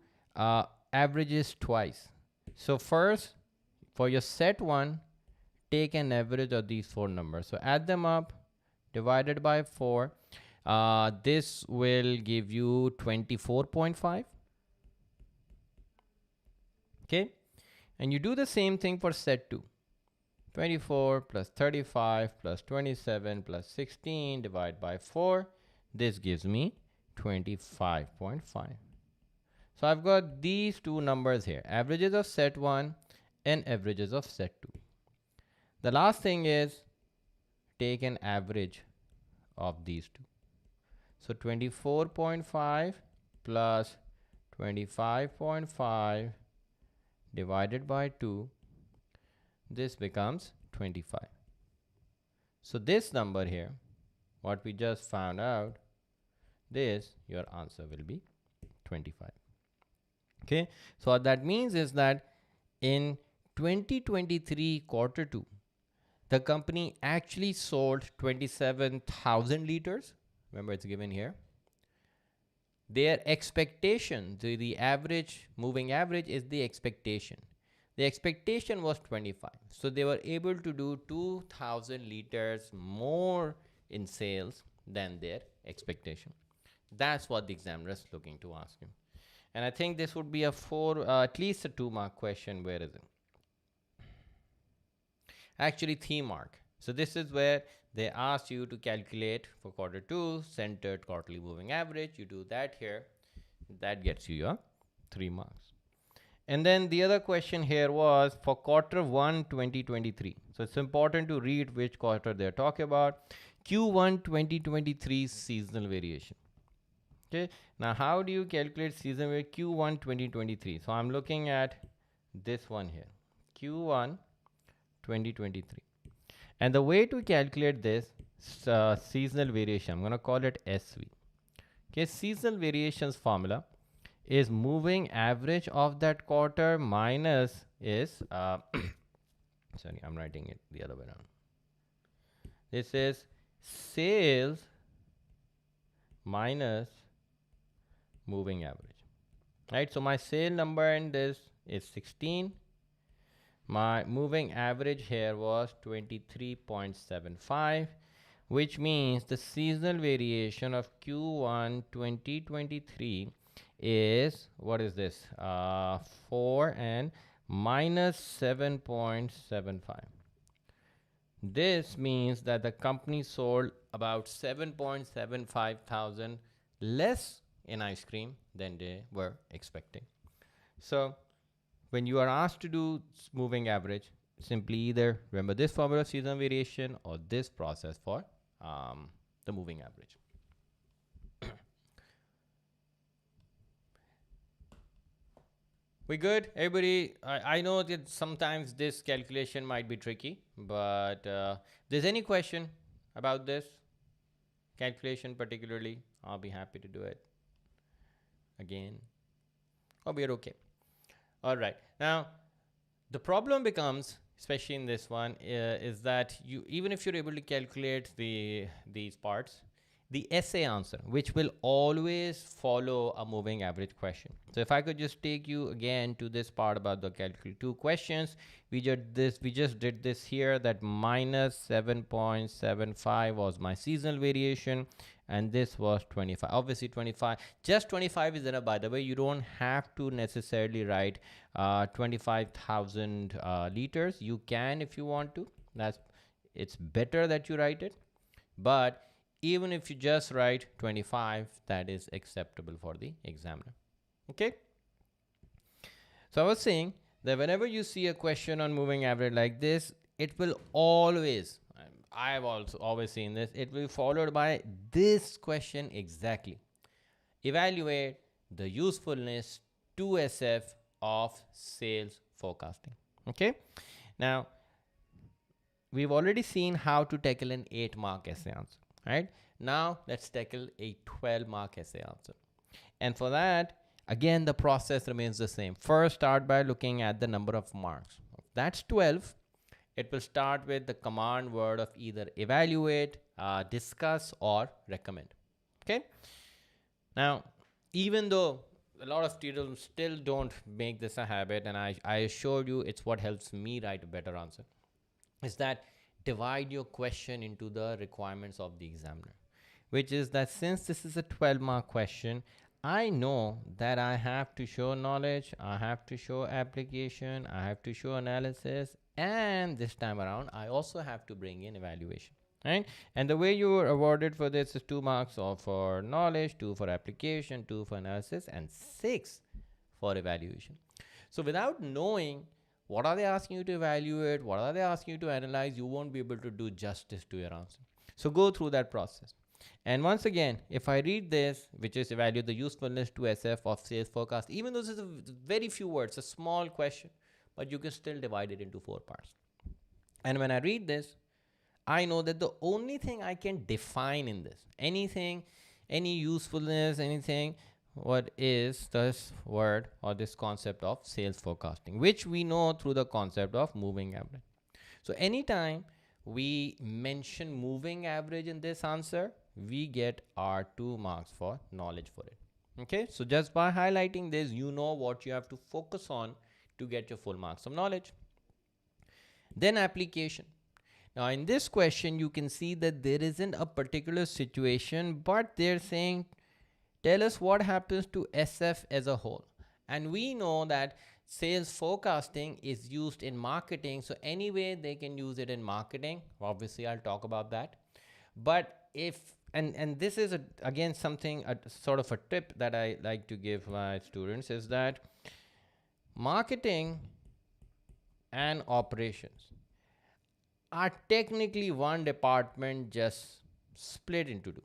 averages twice. So first, for your set 1, take an average of these 4 numbers. So add them up, divided by 4. This will give you 24.5. Okay, and you do the same thing for set 2. 24 plus 35 plus 27 plus 16 divided by 4. This gives me 25.5. So I've got these 2 numbers here, averages of set 1 and averages of set 2. The last thing is take an average of these 2. So 24.5 plus 25.5 divided by 2, this becomes 25. So this number here, what we just found out, this your answer will be 25. Okay, so what that means is that in 2023 quarter 2, the company actually sold 27,000 liters. Remember, it's given here. Their expectation, the average, moving average is the expectation. The expectation was 25. So they were able to do 2,000 liters more in sales than their expectation. That's what the examiner is looking to ask you. And I think this would be a at least a 2-mark question. Where is it? Actually 3-mark. So this is where they ask you to calculate for quarter 2 centered quarterly moving average. You do that here. That gets you your 3 marks. And then the other question here was for quarter 1 2023. So it's important to read which quarter they're talking about. Q1 2023 seasonal variation. Okay, now how do you calculate seasonal variation Q1 2023? So I'm looking at this one here, Q1 2023. And the way to calculate this seasonal variation, I'm going to call it SV. Okay, seasonal variations formula is moving average of that quarter minus is, sorry, I'm writing it the other way around. This is sales minus moving average, right? So my sale number in this is 16. My moving average here was 23.75, which means the seasonal variation of Q1 2023 is, what is this? 4 and minus 7.75. This means that the company sold about 7.75 thousand less in ice cream than they were expecting. So when you are asked to do moving average, simply either remember this formula seasonal variation or this process for the moving average. We good? Everybody, I know that sometimes this calculation might be tricky, but there's any question about this calculation particularly, I'll be happy to do it again. Oh, we're okay. All right. Now, the problem becomes, especially in this one, is that you, even if you're able to calculate these parts, the essay answer, which will always follow a moving average question. So if I could just take you again to this part about the calculate 2 questions, we just did this here, that minus 7.75 was my seasonal variation, and this was 25. Obviously 25, just 25 is enough. By the way, you don't have to necessarily write 25,000 liters. You can if you want to. It's better that you write it, but even if you just write 25, that is acceptable for the examiner. Okay. So I was saying that whenever you see a question on moving average like this, it will always, I've also always seen this, it will be followed by this question exactly. Evaluate the usefulness to SF of sales forecasting. Okay. Now, we've already seen how to tackle an 8-mark essay answer. Right? Now let's tackle a 12-mark essay answer. And for that, again, the process remains the same. First, start by looking at the number of marks. That's 12. It will start with the command word of either evaluate, discuss, or recommend. Okay. Now, even though a lot of students still don't make this a habit, and I assure you it's what helps me write a better answer, is that divide your question into the requirements of the examiner, which is that since this is a 12-mark question, I know that I have to show knowledge, I have to show application, I have to show analysis, and this time around, I also have to bring in evaluation, right? And the way you were awarded for this is 2 marks for knowledge, 2 for application, 2 for analysis, and 6 for evaluation. So without knowing what are they asking you to evaluate, what are they asking you to analyze, you won't be able to do justice to your answer. So go through that process. And once again, if I read this, which is evaluate the usefulness to SF of sales forecast, even though this is a very few words, a small question, but you can still divide it into 4 parts. And when I read this, I know that the only thing I can define in this, anything, any usefulness, anything, what is this word or this concept of sales forecasting, which we know through the concept of moving average. So anytime we mention moving average in this answer, we get our 2 marks for knowledge for it. Okay, so just by highlighting this, you know what you have to focus on to get your full marks of knowledge. Then application. Now in this question, you can see that there isn't a particular situation, but they're saying, tell us what happens to SF as a whole. And we know that sales forecasting is used in marketing. So anyway, they can use it in marketing. Obviously, I'll talk about that. But if, and this is again something, a sort of a tip that I like to give my students, is that marketing and operations are technically one department, just split into two.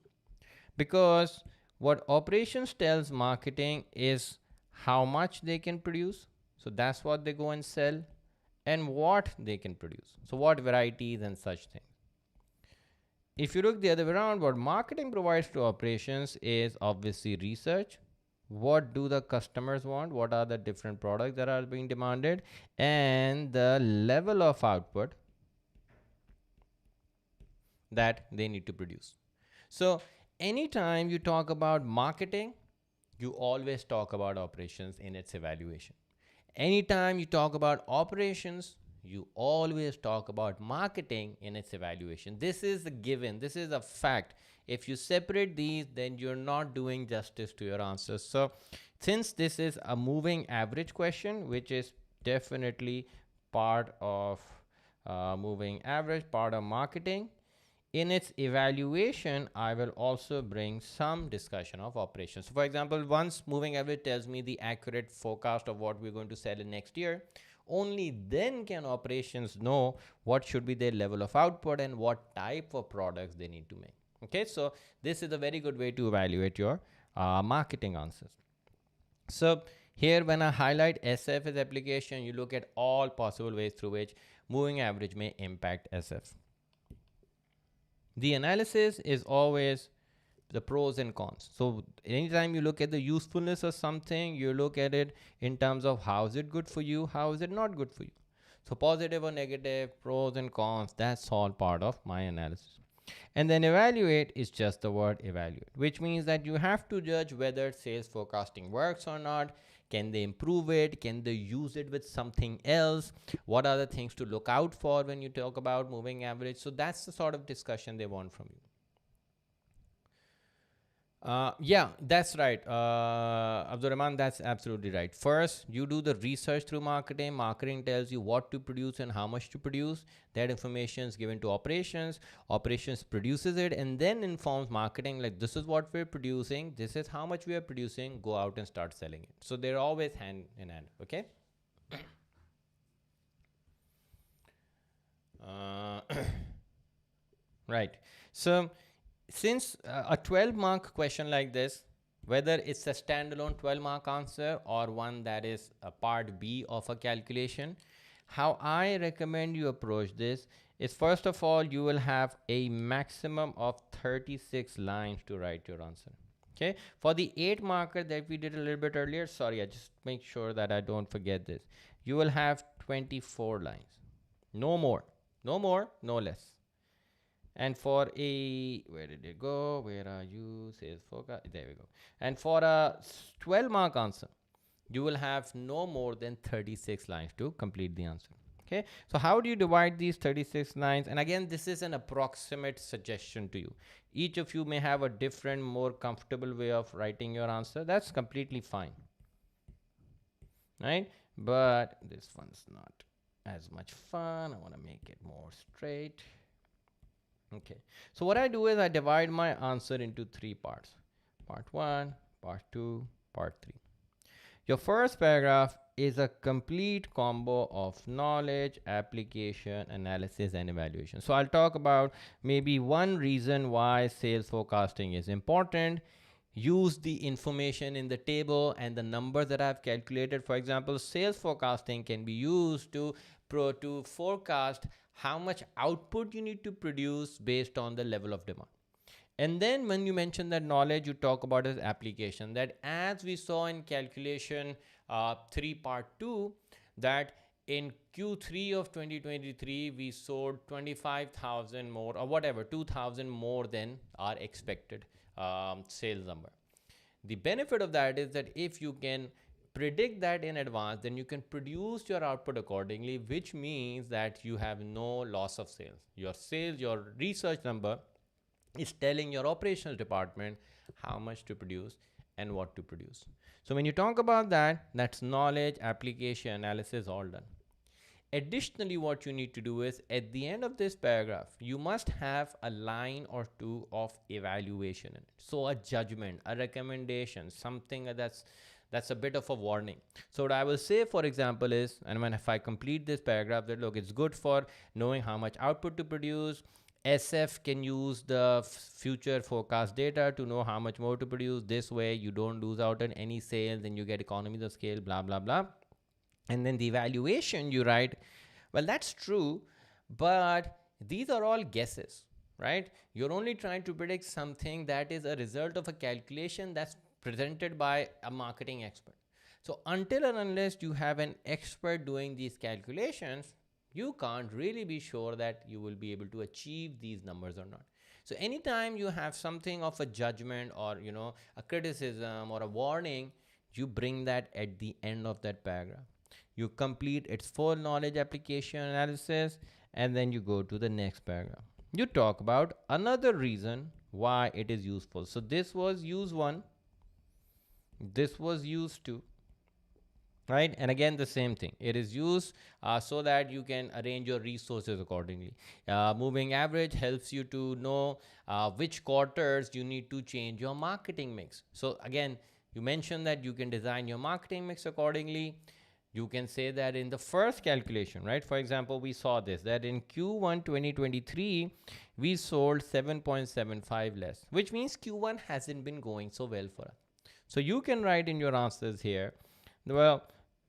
Because what operations tells marketing is how much they can produce. So that's what they go and sell, and what they can produce. So what varieties and such things. If you look the other way around, what marketing provides to operations is obviously research. What do the customers want? What are the different products that are being demanded? And the level of output that they need to produce. So anytime you talk about marketing, you always talk about operations in its evaluation. Anytime you talk about operations, you always talk about marketing in its evaluation. This is a given. This is a fact. If you separate these, then you're not doing justice to your answers. So since this is a moving average question, which is definitely part of moving average, part of marketing, in its evaluation, I will also bring some discussion of operations. So for example, once moving average tells me the accurate forecast of what we're going to sell in next year, only then can operations know what should be their level of output and what type of products they need to make. Okay, so this is a very good way to evaluate your marketing answers. So here, when I highlight SF as application, you look at all possible ways through which moving average may impact SF. The analysis is always the pros and cons. So anytime you look at the usefulness of something, you look at it in terms of how is it good for you, how is it not good for you. So positive or negative, pros and cons, that's all part of my analysis. And then evaluate is just the word evaluate, which means that you have to judge whether sales forecasting works or not. Can they improve it? Can they use it with something else? What are the things to look out for when you talk about moving average? So that's the sort of discussion they want from you. Yeah, that's right. Abdul Rahman, that's absolutely right. First, you do the research through marketing. Marketing tells you what to produce and how much to produce. That information is given to operations. Operations produces it and then informs marketing, like, this is what we're producing. This is how much we are producing. Go out and start selling it. So they're always hand in hand. Okay. Right. So since a 12-mark question like this, whether it's a standalone 12-mark answer or one that is a part B of a calculation, how I recommend you approach this is, first of all, you will have a maximum of 36 lines to write your answer. Okay, for the 8 marker that we did a little bit earlier, sorry, I just make sure that I don't forget this. You will have 24 lines, no more, no less. And for a, where did it go? Where are you? Sales forecast. There we go. And for a 12-mark answer, you will have no more than 36 lines to complete the answer. Okay. So how do you divide these 36 lines? And again, this is an approximate suggestion to you. Each of you may have a different, more comfortable way of writing your answer. That's completely fine. Right? But this one's not as much fun. I want to make it more straight. Okay, so what I do is I divide my answer into 3 parts. Part 1, part 2, part 3. Your first paragraph is a complete combo of knowledge, application, analysis, and evaluation. So I'll talk about maybe one reason why sales forecasting is important. Use the information in the table and the numbers that I've calculated. For example, sales forecasting can be used to forecast how much output you need to produce based on the level of demand. And then when you mention that knowledge, you talk about his application. That as we saw in calculation 3 part 2, that in Q3 of 2023, we sold 25,000 more or whatever, 2,000 more than our expected sales number. The benefit of that is that if you can predict that in advance, then you can produce your output accordingly, which means that you have no loss of sales, your research number is telling your operations department how much to produce and what to produce. So when you talk about that, that's knowledge, application, analysis, all done. Additionally, what you need to do is at the end of this paragraph, you must have a line or two of evaluation in it. So a judgment, a recommendation, something that's a bit of a warning. So what I will say, for example, is, and when if I complete this paragraph, that look, it's good for knowing how much output to produce. SF can use the future forecast data to know how much more to produce. This way, you don't lose out on any sales and you get economies of scale, blah, blah, blah. And then the evaluation you write, well, that's true, but these are all guesses, right? You're only trying to predict something that is a result of a calculation that's presented by a marketing expert. So until and unless you have an expert doing these calculations, you can't really be sure that you will be able to achieve these numbers or not. So anytime you have something of a judgment or a criticism or a warning, you bring that at the end of that paragraph. You complete its full knowledge application analysis, and then you go to the next paragraph. You talk about another reason why it is useful. So this was use 1, this was use 2, right? And again, the same thing. It is used so that you can arrange your resources accordingly. Moving average helps you to know which quarters you need to change your marketing mix. So again, you mentioned that you can design your marketing mix accordingly. You can say that in the first calculation, right? For example, we saw this, that in Q1 2023, we sold 7.75 less, which means Q1 hasn't been going so well for us. So you can write in your answers here, well,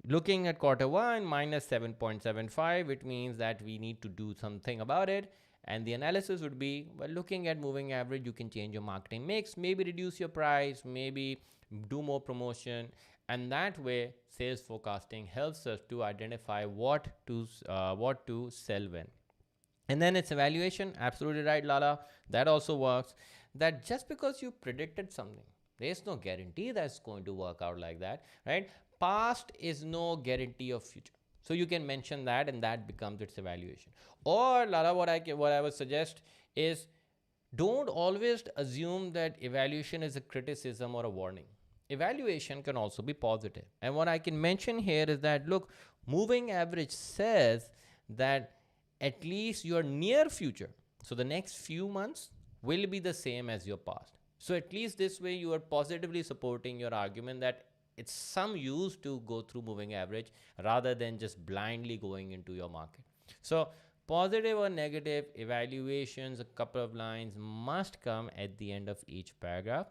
looking at quarter 1 minus 7.75, it means that we need to do something about it. And the analysis would be, well, looking at moving average, you can change your marketing mix, maybe reduce your price, maybe do more promotion. And that way, sales forecasting helps us to identify what to sell when. And then it's evaluation. Absolutely right, Lala. That also works. That just because you predicted something, there's no guarantee that's going to work out like that, right? Past is no guarantee of future. So you can mention that, and that becomes its evaluation. Or Lala, what I would suggest is, don't always assume that evaluation is a criticism or a warning. Evaluation can also be positive. And what I can mention here is that, look, moving average says that at least your near future, so the next few months, will be the same as your past. So at least this way you are positively supporting your argument that it's some use to go through moving average rather than just blindly going into your market. So positive or negative evaluations, a couple of lines must come at the end of each paragraph.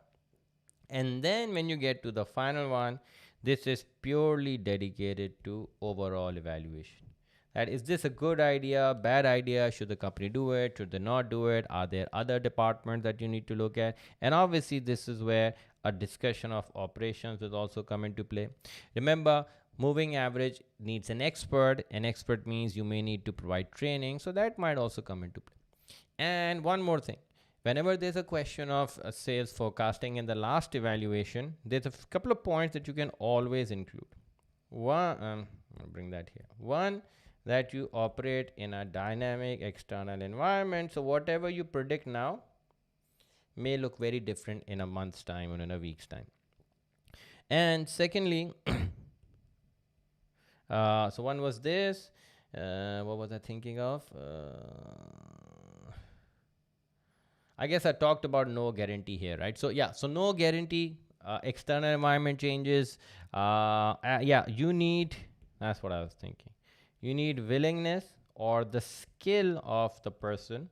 And then when you get to the final one, this is purely dedicated to overall evaluation. That is this a good idea, bad idea? Should the company do it? Should they not do it? Are there other departments that you need to look at? And obviously, this is where a discussion of operations will also come into play. Remember, moving average needs an expert. An expert means you may need to provide training. So that might also come into play. And one more thing. Whenever there's a question of sales forecasting in the last evaluation, there's a couple of points that you can always include. One, I'll bring that here. One, that you operate in a dynamic external environment. So whatever you predict now may look very different in a month's time or in a week's time. And secondly, so one was this. What was I thinking of? I guess I talked about no guarantee here, right? So yeah, so no guarantee, external environment changes. You need, that's what I was thinking. You need willingness or the skill of the person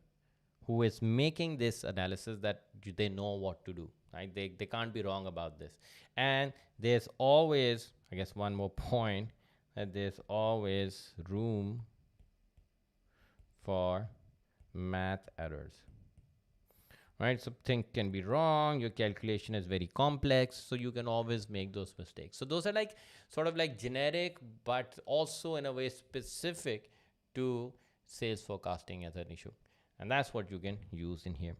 who is making this analysis, that they know what to do, right? They can't be wrong about this. And there's always, I guess one more point, that there's always room for math errors. right? Something can be wrong, your calculation is very complex, so you can always make those mistakes. So those are like sort of like generic, but also in a way specific to sales forecasting as an issue. And that's what you can use in here.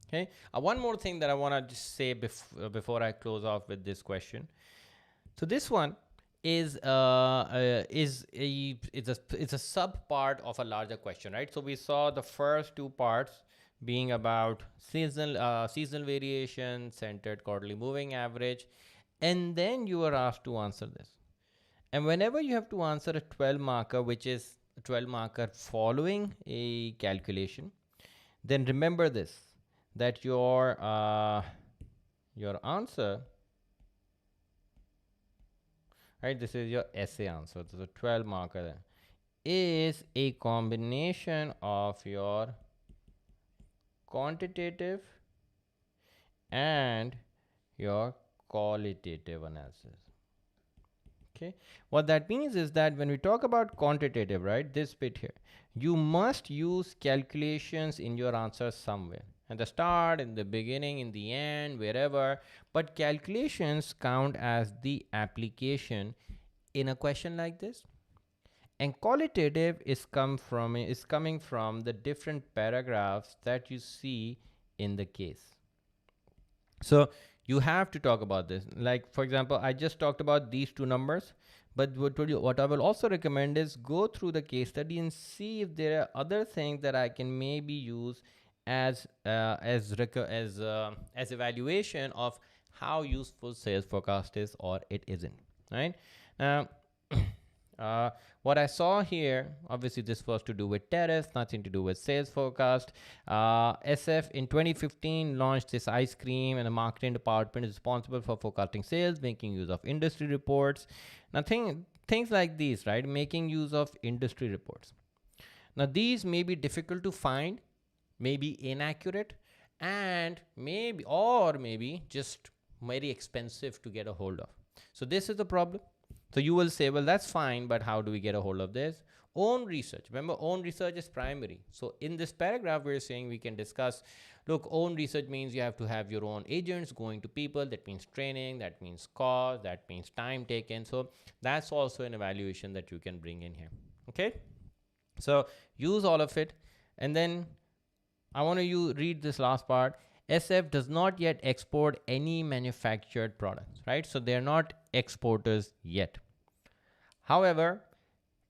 Okay. One more thing that I want to just say before I close off with this question. So this one is it's a sub part of a larger question, right? So we saw the first two parts being about seasonal variation, centered quarterly moving average, and then you were asked to answer this. And whenever you have to answer a 12 marker, which is a 12 marker following a calculation, then remember this, that your answer, right, this is your essay answer, so the 12 marker there, is a combination of your quantitative and your qualitative analysis. Okay, what that means is that when we talk about quantitative, right, this bit here, you must use calculations in your answer somewhere, at the start, in the beginning, in the end, wherever, but calculations count as the application in a question like this. And qualitative is coming from the different paragraphs that you see in the case. So you have to talk about this. Like, for example, I just talked about these two numbers, but what I will also recommend is go through the case study and see if there are other things that I can maybe use as evaluation of how useful sales forecast is or it isn't. Right now. What I saw here, obviously this was to do with tariffs, nothing to do with sales forecast. SF in 2015 launched this ice cream, and the marketing department is responsible for forecasting sales, making use of industry reports. Now things like these, right? Making use of industry reports. Now these may be difficult to find, maybe inaccurate, and maybe just very expensive to get a hold of. So this is the problem. So you will say, well, that's fine, but how do we get a hold of this? Own research. Remember, own research is primary. So in this paragraph, we're saying we can discuss, look, own research means you have to have your own agents going to people. That means training, that means cost, that means time taken. So that's also an evaluation that you can bring in here. Okay. So use all of it. And then I want you read this last part. SF does not yet export any manufactured products, right? So they're not exporters yet. However,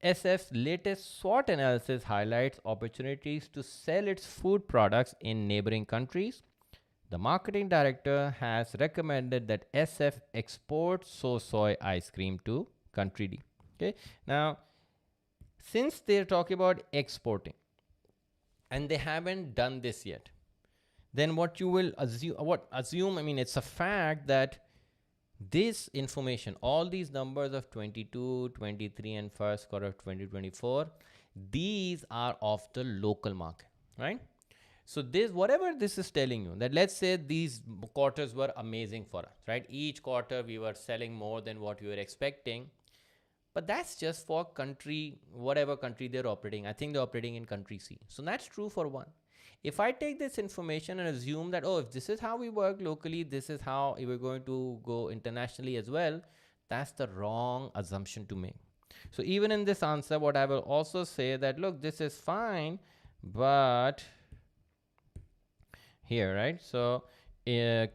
SF's latest SWOT analysis highlights opportunities to sell its food products in neighboring countries. The marketing director has recommended that SF export soy ice cream to country D. Okay. Now, since they're talking about exporting and they haven't done this yet, then what you will assume, I mean, it's a fact that this information, all these numbers of 22, 23, and first quarter of 2024, these are of the local market, right? So this, whatever this is telling you, that let's say these quarters were amazing for us, right? Each quarter we were selling more than what we were expecting, but that's just for country, whatever country they're operating. I think they're operating in country C. So that's true for one. If I take this information and assume that, oh, if this is how we work locally, this is how we're going to go internationally as well, that's the wrong assumption to make. So even in this answer, what I will also say that, look, this is fine, but here, right? So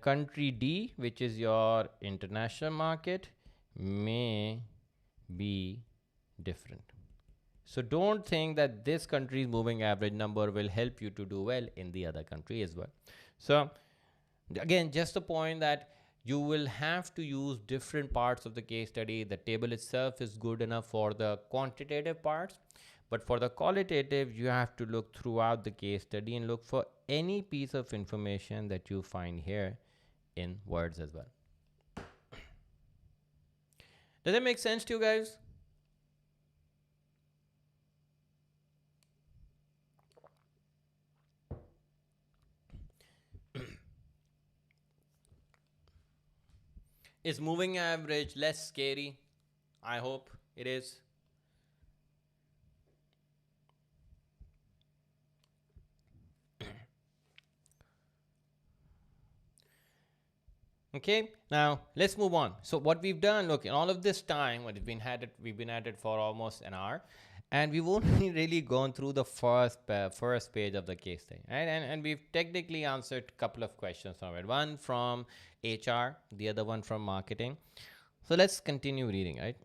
country D, which is your international market, may be different. So don't think that this country's moving average number will help you to do well in the other country as well. So again, just the point that you will have to use different parts of the case study. The table itself is good enough for the quantitative parts, but for the qualitative, you have to look throughout the case study and look for any piece of information that you find here in words as well. Does that make sense to you guys? Is moving average less scary? I hope it is. Okay, now let's move on. So what we've done, look, in all of this time, we've been at it for almost an hour, and we've only really gone through the first page of the case study, right? And we've technically answered a couple of questions from it. One from HR, the other one from marketing. So let's continue reading, right?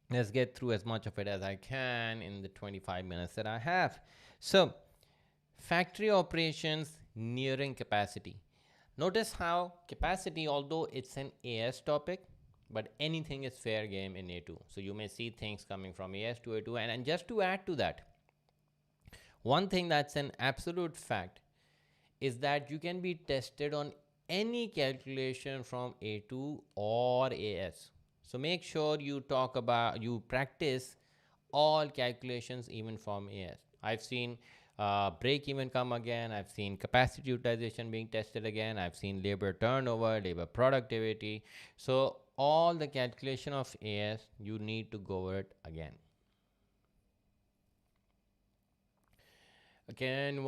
Let's get through as much of it as I can in the 25 minutes that I have. So, factory operations nearing capacity. Notice how capacity, although it's an AS topic, but anything is fair game in A2. So you may see things coming from AS to A2. And just to add to that, one thing that's an absolute fact is that you can be tested on any calculation from A2 or AS. So make sure you practice all calculations even from AS. I've seen break even come again. I've seen capacity utilization being tested again. I've seen labor turnover, labor productivity. So all the calculation of AS, you need to go over it again. Again,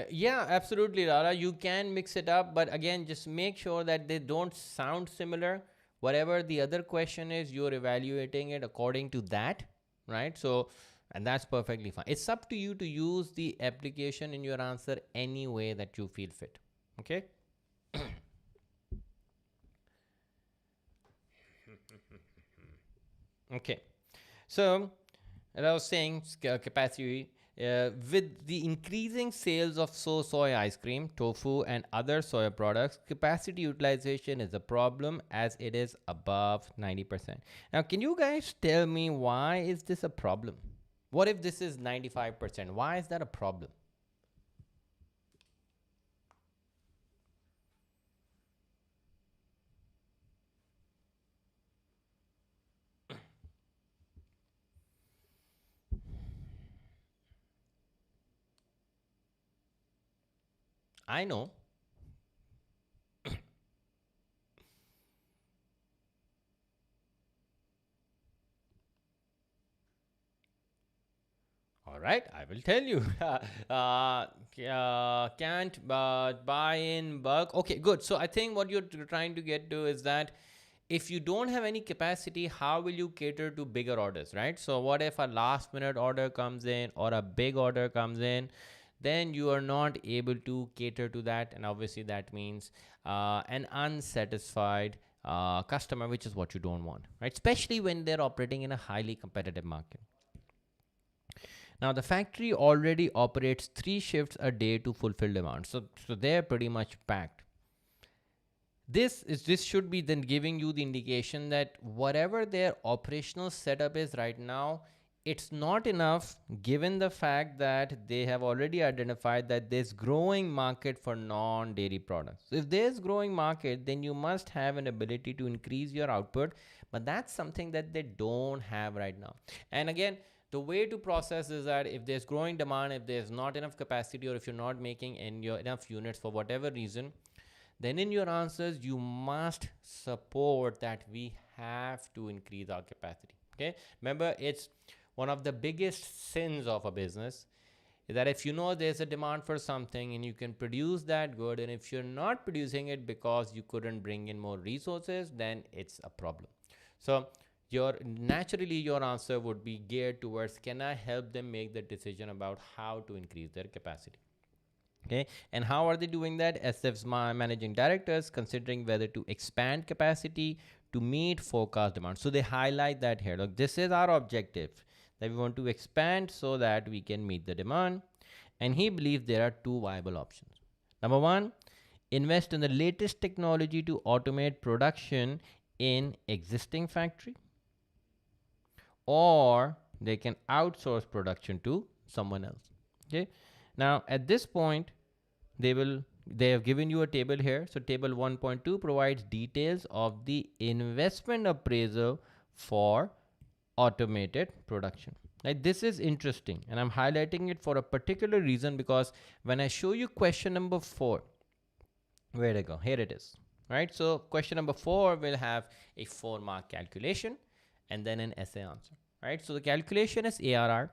yeah, absolutely, Rara. You can mix it up, but again, just make sure that they don't sound similar. Whatever the other question is, you're evaluating it according to that, right? So, and that's perfectly fine. It's up to you to use the application in your answer any way that you feel fit. Okay. Okay. So, as I was saying, capacity. With the increasing sales of soy ice cream, tofu, and other soy products, capacity utilization is a problem as it is above 90%. Now, can you guys tell me why is this a problem? What if this is 95%? Why is that a problem? I know. All right, I will tell you. Can't buy in bulk. Okay, good. So I think what you're trying to get to is that if you don't have any capacity, how will you cater to bigger orders, right? So what if a last minute order comes in or a big order comes in? Then you are not able to cater to that, and obviously that means an unsatisfied customer, which is what you don't want, right? Especially when they're operating in a highly competitive market. Now, the factory already operates 3 shifts a day to fulfill demand, so they're pretty much packed. This should be then giving you the indication that whatever their operational setup is right now, it's not enough given the fact that they have already identified that there's growing market for non-dairy products. So if there's growing market, then you must have an ability to increase your output, but that's something that they don't have right now. And again, the way to process is that if there's growing demand, if there's not enough capacity, or if you're not making enough units for whatever reason, then in your answers you must support that we have to increase our capacity. Okay, remember, it's one of the biggest sins of a business is that if you know there's a demand for something and you can produce that good, and if you're not producing it because you couldn't bring in more resources, then it's a problem. So naturally your answer would be geared towards, can I help them make the decision about how to increase their capacity? Okay, and how are they doing that? SF's managing directors considering whether to expand capacity to meet forecast demand. So they highlight that here. Look, this is our objective, that we want to expand so that we can meet the demand. And he believes there are two viable options. Number one, invest in the latest technology to automate production in existing factory, or they can outsource production to someone else. Okay, now at this point they have given you a table here. So table 1.2 provides details of the investment appraisal for automated production. Like, this is interesting, and I'm highlighting it for a particular reason, because when I show you question number 4, where to go? Here it is. Right? So question number 4 will have a 4-mark calculation and then an essay answer. Right? So the calculation is ARR,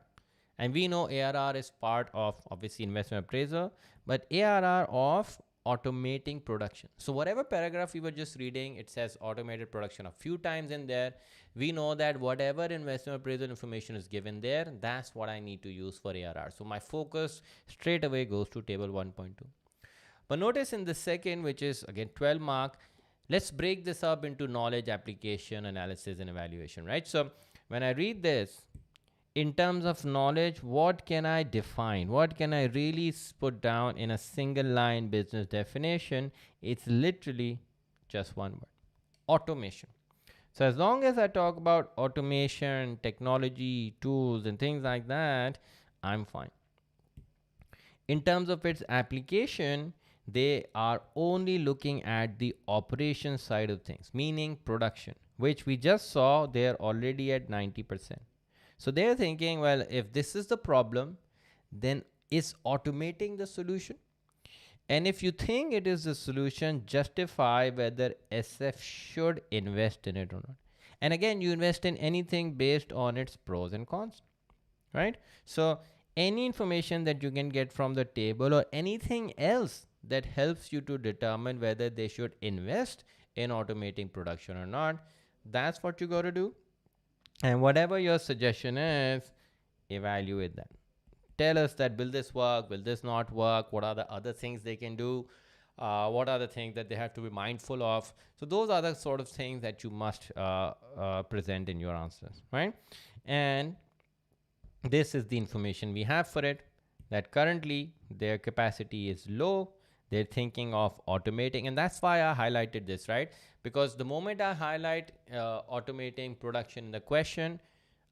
and we know ARR is part of obviously investment appraisal, but ARR of automating production. So whatever paragraph we were just reading, it says automated production a few times in there. We know that whatever investment appraisal information is given there, that's what I need to use for ARR. So my focus straight away goes to table 1.2. But notice in the second, which is again 12 mark, let's break this up into knowledge, application, analysis, and evaluation, right? So when I read this, in terms of knowledge, what can I define? What can I really put down in a single line business definition? It's literally just one word: automation. So as long as I talk about automation, technology, tools, and things like that, I'm fine. In terms of its application, they are only looking at the operation side of things, meaning production, which we just saw they're already at 90%. So they're thinking, well, if this is the problem, then is automating the solution? And if you think it is the solution, justify whether SF should invest in it or not. And again, you invest in anything based on its pros and cons, right? So any information that you can get from the table or anything else that helps you to determine whether they should invest in automating production or not, that's what you got to do. And whatever your suggestion is, evaluate that. Tell us that, will this work? Will this not work? What are the other things they can do? What are the things that they have to be mindful of? So those are the sort of things that you must present in your answers, right? And this is the information we have for it, that currently their capacity is low. They're thinking of automating, and that's why I highlighted this, right? Because the moment I highlight automating production in the question,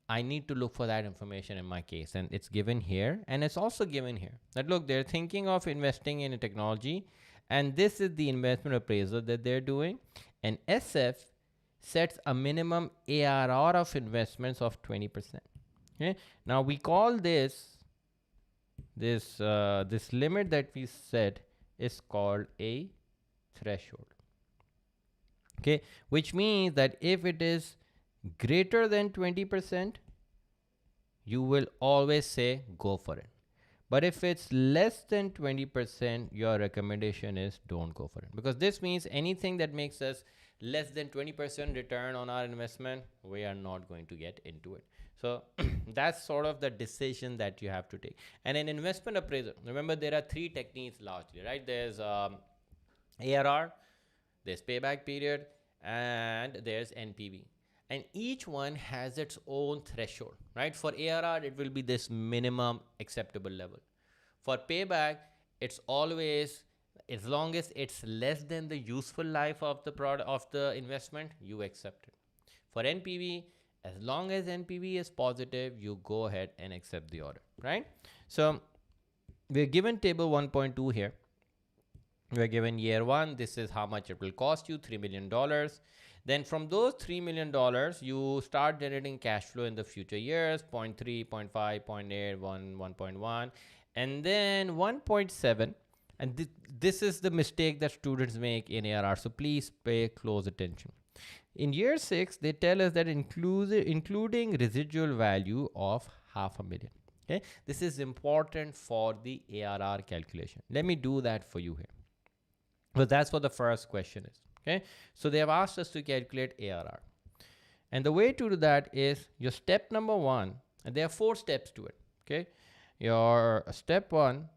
I need to look for that information in my case, and it's given here, and it's also given here that look, they're thinking of investing in a technology, and this is the investment appraisal that they're doing, and SF sets a minimum ARR of investments of 20%. Okay, now we call this limit that we set is called a threshold. Okay, which means that if it is greater than 20%, you will always say go for it. But if it's less than 20%, your recommendation is don't go for it, because this means anything that makes us less than 20% return on our investment, we are not going to get into it. So that's sort of the decision that you have to take. And in investment appraisal, remember there are three techniques largely, right? There's ARR, there's payback period, and there's NPV. And each one has its own threshold, right? For ARR, it will be this minimum acceptable level. For payback, it's always, as long as it's less than the useful life of the product of the investment, you accept it. For NPV, as long as NPV is positive, you go ahead and accept the order, right? So we're given table 1.2 here. We're given year one. This is how much it will cost you, $3 million. Then from those $3 million, you start generating cash flow in the future years, 0.3, 0.5, 0.8, 1, 1.1, and then 1.7. And this is the mistake that students make in ARR. So please pay close attention. In year 6, they tell us that including residual value of $500,000. Okay, this is important for the ARR calculation. Let me do that for you here. But that's what the first question is. Okay, so they have asked us to calculate ARR. And the way to do that is your step number 1, and there are 4 steps to it. Okay, your step 1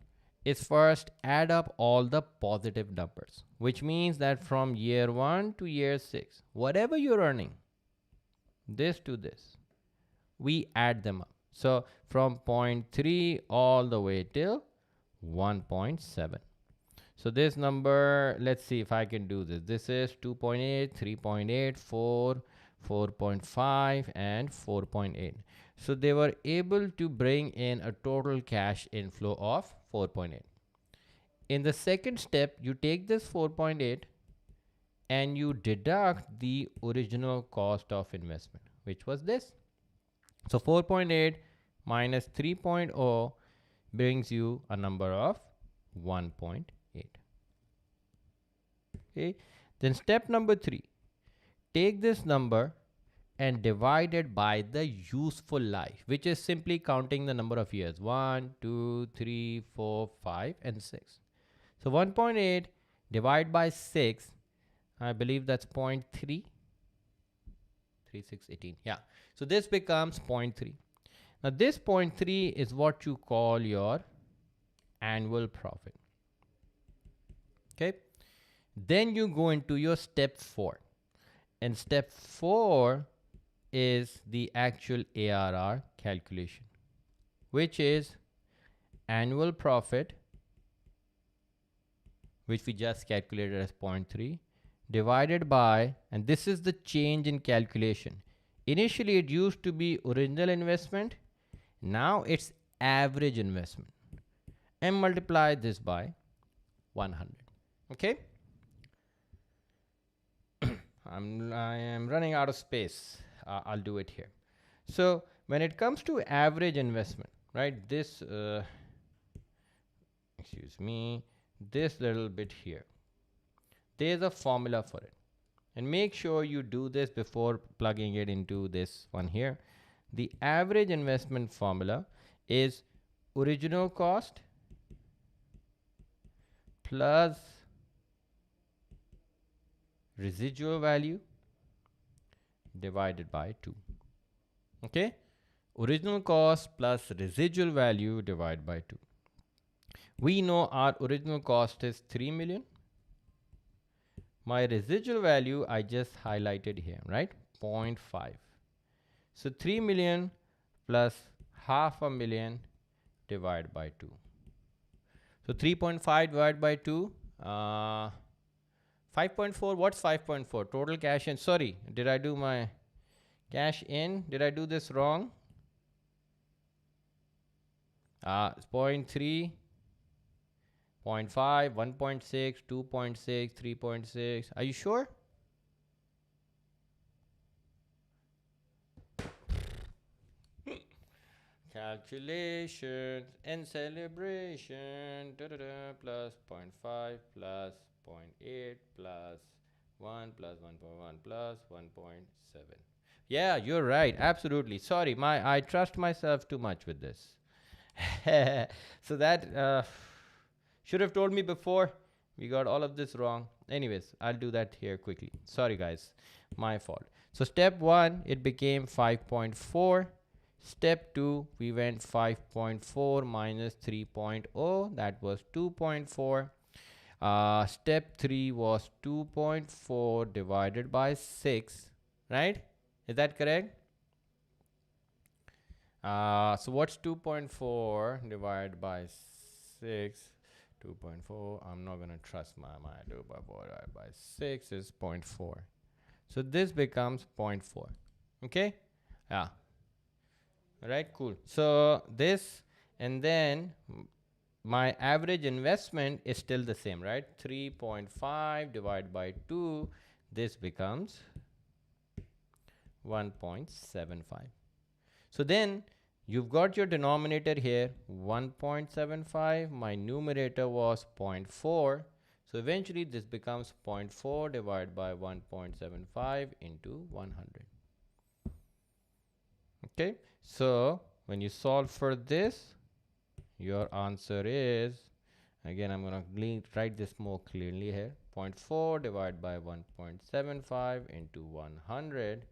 is first add up all the positive numbers, which means that from year 1 to year 6, whatever you're earning, this to this, we add them up. So from 0.3 all the way till 1.7. So this number, let's see if I can do this. This is 2.8, 3.8, 4, 4.5, and 4.8. So they were able to bring in a total cash inflow of 4.8. In the second step, you take this 4.8 and you deduct the original cost of investment, which was this. So 4.8 minus 3.0 brings you a number of 1.8. Okay. Then step number 3, take this number and divide it by the useful life, which is simply counting the number of years, 1, 2, 3, 4, 5, and 6. So 1.8 divide by 6. I believe that's 0.3. 3618. Yeah. So this becomes 0.3. Now this 0.3 is what you call your annual profit. Okay. Then you go into your step 4. And step 4 is the actual ARR calculation, which is annual profit, which we just calculated as 0.3, divided by, and this is the change in calculation. Initially, it used to be original investment. Now it's average investment. And multiply this by 100. Okay? I am running out of space. I'll do it here. So when it comes to average investment, right? This, excuse me, this little bit here. There's a formula for it. And make sure you do this before plugging it into this one here. The average investment formula is original cost plus residual value divided by 2. Okay? Original cost plus residual value divided by 2. We know our original cost is 3 million. My residual value I just highlighted here, right? 0.5. So 3 million plus half a million divided by 2. So 3.5 divided by 2. 5.4. What's 5.4? Total cash in. Sorry, did I do my cash in? Did I do this wrong? 0.3, 0.5, 1.6, 2.6, 3.6. Are you sure? Calculations and celebration. Plus 0.5 plus 0.8 plus 1 plus 1.1 plus 1.7. Yeah, you're right. Absolutely. Sorry, I trust myself too much with this. So that should have told me before. We got all of this wrong. Anyways, I'll do that here quickly. Sorry, guys. My fault. So step 1, it became 5.4. Step 2, we went 5.4 minus 3.0. That was 2.4. Step 3 was 2.4 divided by 6. Right? Is that correct? So what's 2.4 divided by 6? 2.4. I'm not going to trust my mind. 2.4 divided by 6 is 0.4. So this becomes 0.4. Okay? Yeah. Right, cool. So this, and then my average investment is still the same, right? 3.5 divided by 2, this becomes 1.75. So then you've got your denominator here, 1.75. My numerator was 0.4. So eventually this becomes 0.4 divided by 1.75 into 100. Okay, so when you solve for this, your answer is, again, I'm going to write this more clearly here, 0.4 divided by 1.75 into 100.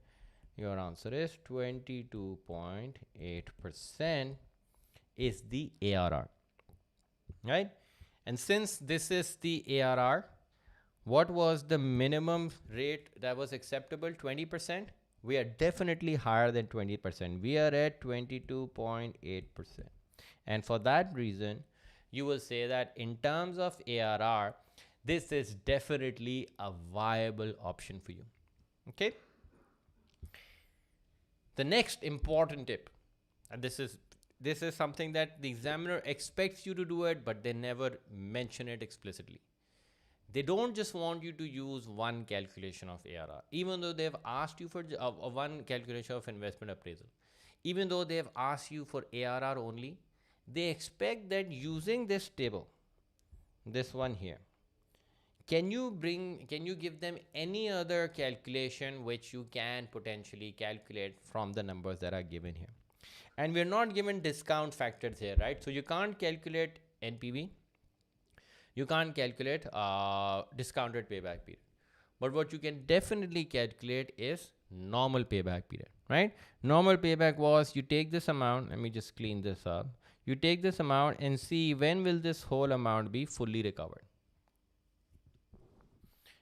Your answer is 22.8% is the ARR, right? And since this is the ARR, what was the minimum rate that was acceptable? 20%. We are definitely higher than 20%. We are at 22.8%. And for that reason, you will say that in terms of ARR, this is definitely a viable option for you. Okay? The next important tip, and this is something that the examiner expects you to do it, but they never mention it explicitly. They don't just want you to use one calculation of ARR, even though they've asked you for one calculation of investment appraisal. Even though they've asked you for ARR only, they expect that using this table, this one here, can you give them any other calculation which you can potentially calculate from the numbers that are given here? And we're not given discount factors here, right? So you can't calculate NPV. You can't calculate discounted payback period. But what you can definitely calculate is normal payback period, right? Normal payback was you take this amount, let me just clean this up. You take this amount and see when will this whole amount be fully recovered.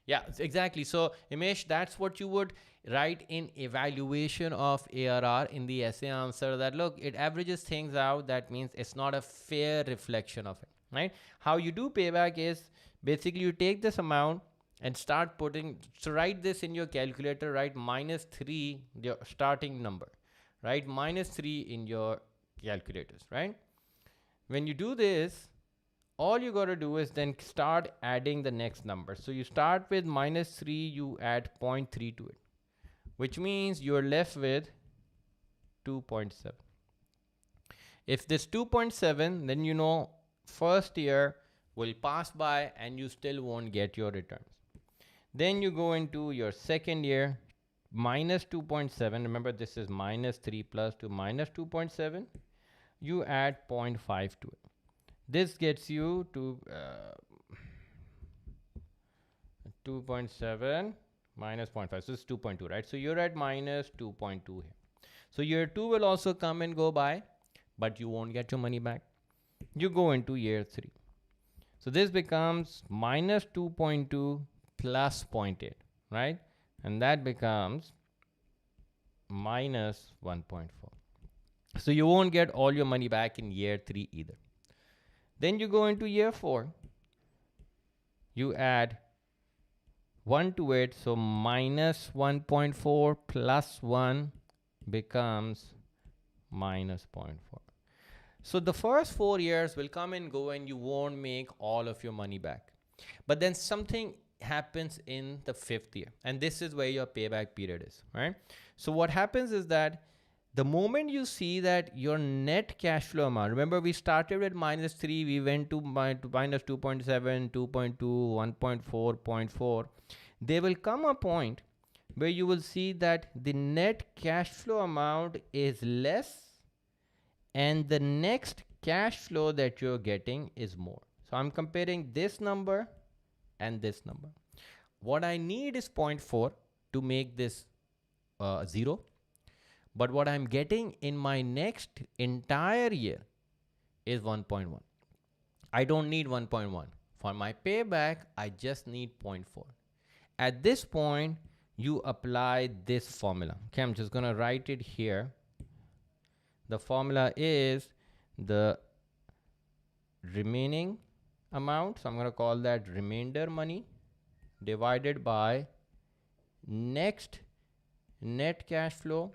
Yeah, exactly. So, Imesh, that's what you would write in evaluation of ARR in the essay answer, that look, it averages things out. That means it's not a fair reflection of it, right? How you do payback is basically you take this amount and start putting, so write this in your calculator, write -3, your starting number, right? -3 in your calculators, right? When you do this, all you got to do is then start adding the next number. So you start with -3, you add 0.3 to it, which means you're left with 2.7. If this 2.7, then you know first year will pass by and you still won't get your returns. Then you go into your second year, -2.7. Remember, this is -3 plus to -2.7. You add 0.5 to it. This gets you to 2.7 minus 0.5. So it's 2.2, right? So you're at -2.2 here. So year 2 will also come and go by, but you won't get your money back. You go into year 3. So this becomes -2.2 plus 0.8, right? And that becomes -1.4. So you won't get all your money back in year 3 either. Then you go into year 4. You add 1 to it. So -1.4 plus 1 becomes -0.4. So the first 4 years will come and go and you won't make all of your money back. But then something happens in the 5th year. And this is where your payback period is, right? So what happens is that the moment you see that your net cash flow amount, remember we started with -3, we went to -2.7, 2.2, 1.4, 0.4. There will come a point where you will see that the net cash flow amount is less and the next cash flow that you're getting is more. So I'm comparing this number and this number. What I need is 0.4 to make this 0. But what I'm getting in my next entire year is 1.1. I don't need 1.1. For my payback, I just need 0.4. At this point, you apply this formula. Okay, I'm just going to write it here. The formula is the remaining amount. So I'm going to call that remainder money divided by next net cash flow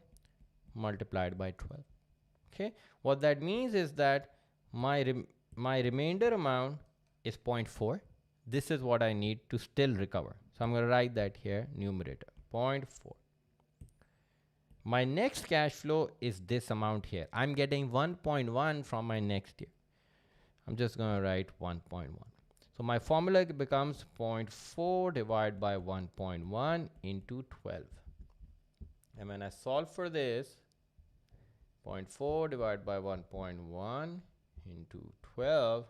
multiplied by 12. Okay, what that means is that my remainder amount is 0.4. This is what I need to still recover. So I'm going to write that here, numerator 0.4. My next cash flow is this amount here. I'm getting 1.1 from my next year. I'm just going to write 1.1. So my formula becomes 0.4 divided by 1.1 into 12. And when I solve for this, 0.4 divided by 1.1 into 12,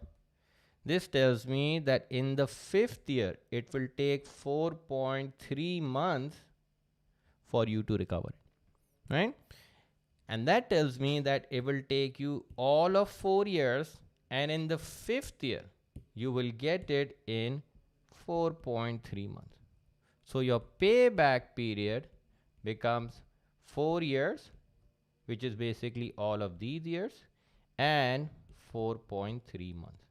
this tells me that in the 5th year, it will take 4.3 months for you to recover it, right? And that tells me that it will take you all of 4 years, and in the 5th year, you will get it in 4.3 months. So your payback period becomes 4 years, which is basically all of these years, and 4.3 months.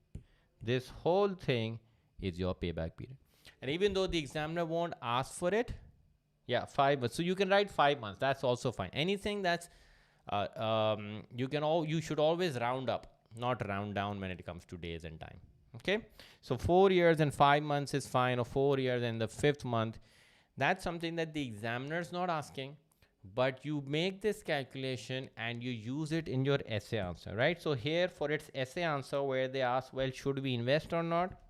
This whole thing is your payback period. And even though the examiner won't ask for it, yeah, 5 months. So you can write 5 months. That's also fine. Anything that's you should always round up, not round down when it comes to days and time. Okay, so 4 years and 5 months is fine, or 4 years and the 5th month. That's something that the examiner is not asking, but you make this calculation and you use it in your essay answer, right? So here for its essay answer, where they ask, well, should we invest or not?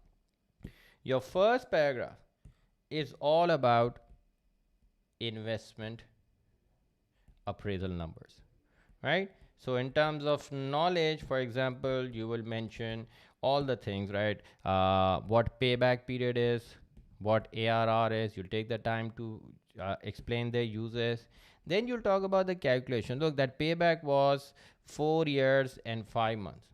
Your first paragraph is all about investment appraisal numbers, right? So in terms of knowledge, for example, you will mention all the things, right? What payback period is, what ARR is. You'll take the time to explain their uses. Then you'll talk about the calculation. Look, that payback was 4 years and 5 months,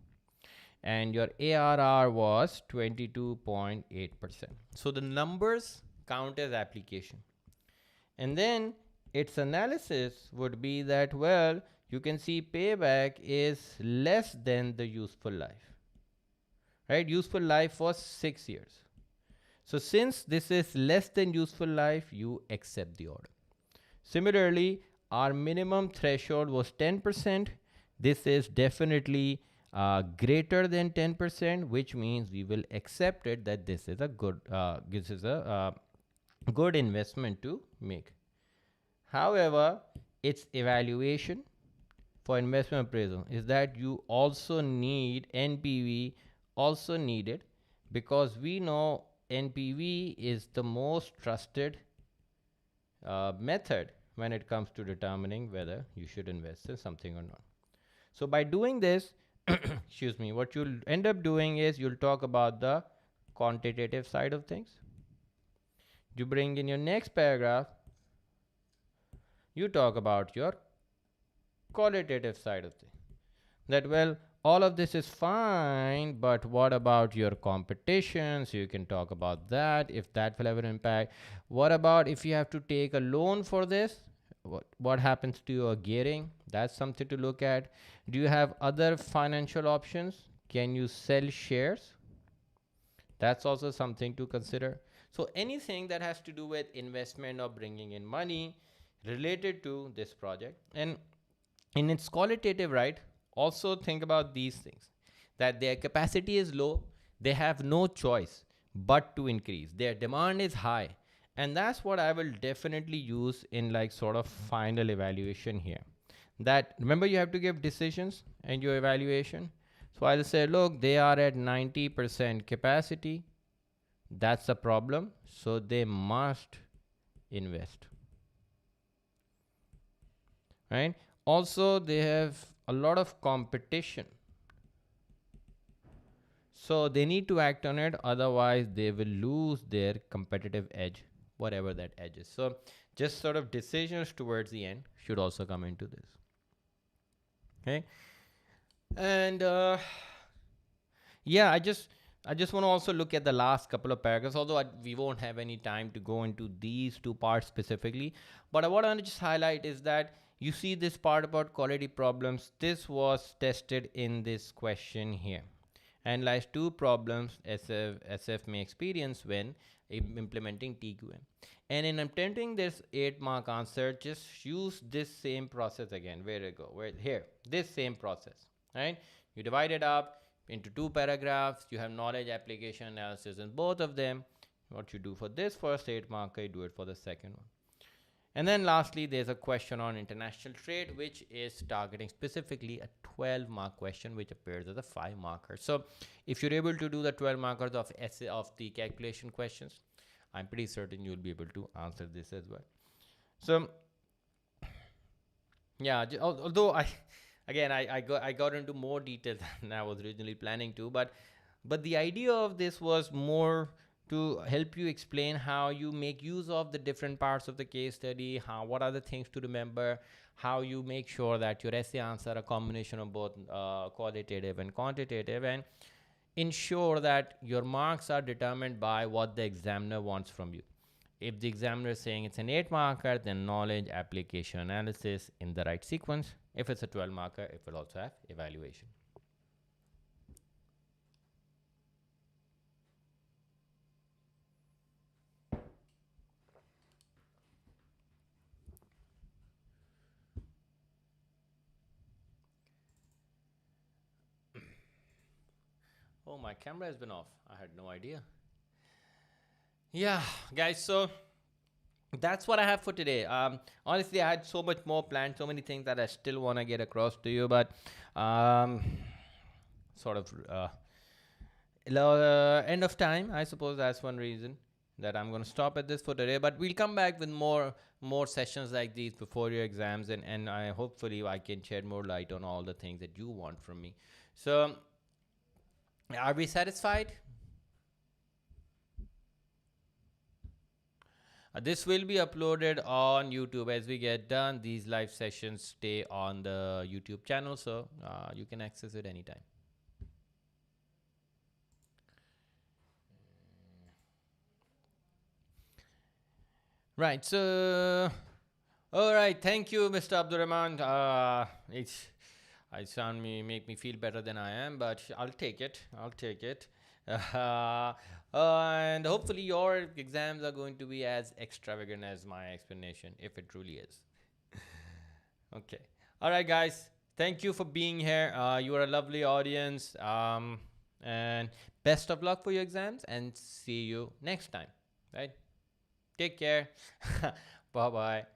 and your ARR was 22.8%. So the numbers count as application. And then its analysis would be that, well, you can see payback is less than the useful life, right? Useful life was 6 years. So since this is less than useful life, you accept the order. Similarly, our minimum threshold was 10%. This is definitely greater than 10%, which means we will accept it that this is a good investment to make. However, its evaluation for investment appraisal is that you also need NPV also needed, because we know NPV is the most trusted method when it comes to determining whether you should invest in something or not. So by doing this, excuse me, what you'll end up doing is you'll talk about the quantitative side of things. You bring in your next paragraph, you talk about your qualitative side of things. That, well, all of this is fine, but what about your competition? So you can talk about that, if that will have an impact. What about if you have to take a loan for this? What happens to your gearing? That's something to look at. Do you have other financial options? Can you sell shares? That's also something to consider. So anything that has to do with investment or bringing in money related to this project. And in its qualitative, right, also think about these things, that their capacity is low, they have no choice but to increase, their demand is high, and that's what I will definitely use in like sort of final evaluation here. That, remember, you have to give decisions and your evaluation. So I'll say, look, they are at 90% capacity, that's a problem, so they must invest, right? Also, they have a lot of competition, so they need to act on it, otherwise they will lose their competitive edge, whatever that edge is. So just sort of decisions towards the end should also come into this. Okay. And yeah, I just want to also look at the last couple of paragraphs, although we won't have any time to go into these two parts specifically. But what I want to just highlight is that you see this part about quality problems. This was tested in this question here. Analyze two problems SF may experience when implementing TQM. And in attempting this 8-mark answer, just use this same process again. Where it go? Where here? This same process, right? You divide it up into 2 paragraphs. You have knowledge, application, analysis in both of them. What you do for this first 8-marker, you do it for the second one. And then lastly, there's a question on international trade, which is targeting specifically a 12-mark question, which appears as a 5-marker. So if you're able to do the 12 markers of essay of the calculation questions, I'm pretty certain you'll be able to answer this as well. So yeah, although I got into more detail than I was originally planning to, but the idea of this was more to help you explain how you make use of the different parts of the case study, what are the things to remember, how you make sure that your essay answer a combination of both qualitative and quantitative, and ensure that your marks are determined by what the examiner wants from you. If the examiner is saying it's an 8-marker, then knowledge, application, analysis in the right sequence. If it's a 12-marker, it will also have evaluation. Oh, my camera has been off. I had no idea. Yeah, guys, so that's what I have for today. Honestly, I had so much more planned, so many things that I still want to get across to you, but sort of end of time, I suppose that's one reason that I'm going to stop at this for today. But we'll come back with more sessions like these before your exams, and I hopefully I can shed more light on all the things that you want from me. So Are we satisfied? This will be uploaded on YouTube as we get done. These live sessions stay on the YouTube channel, so you can access it anytime. Right. So, all right. Thank you, Mr. Abdurrahman. I sound make me feel better than I am, but I'll take it. I'll take it. And hopefully your exams are going to be as extravagant as my explanation, if it truly is. Okay. All right, guys. Thank you for being here. You are a lovely audience. And best of luck for your exams, and see you next time. Right? Take care. Bye bye.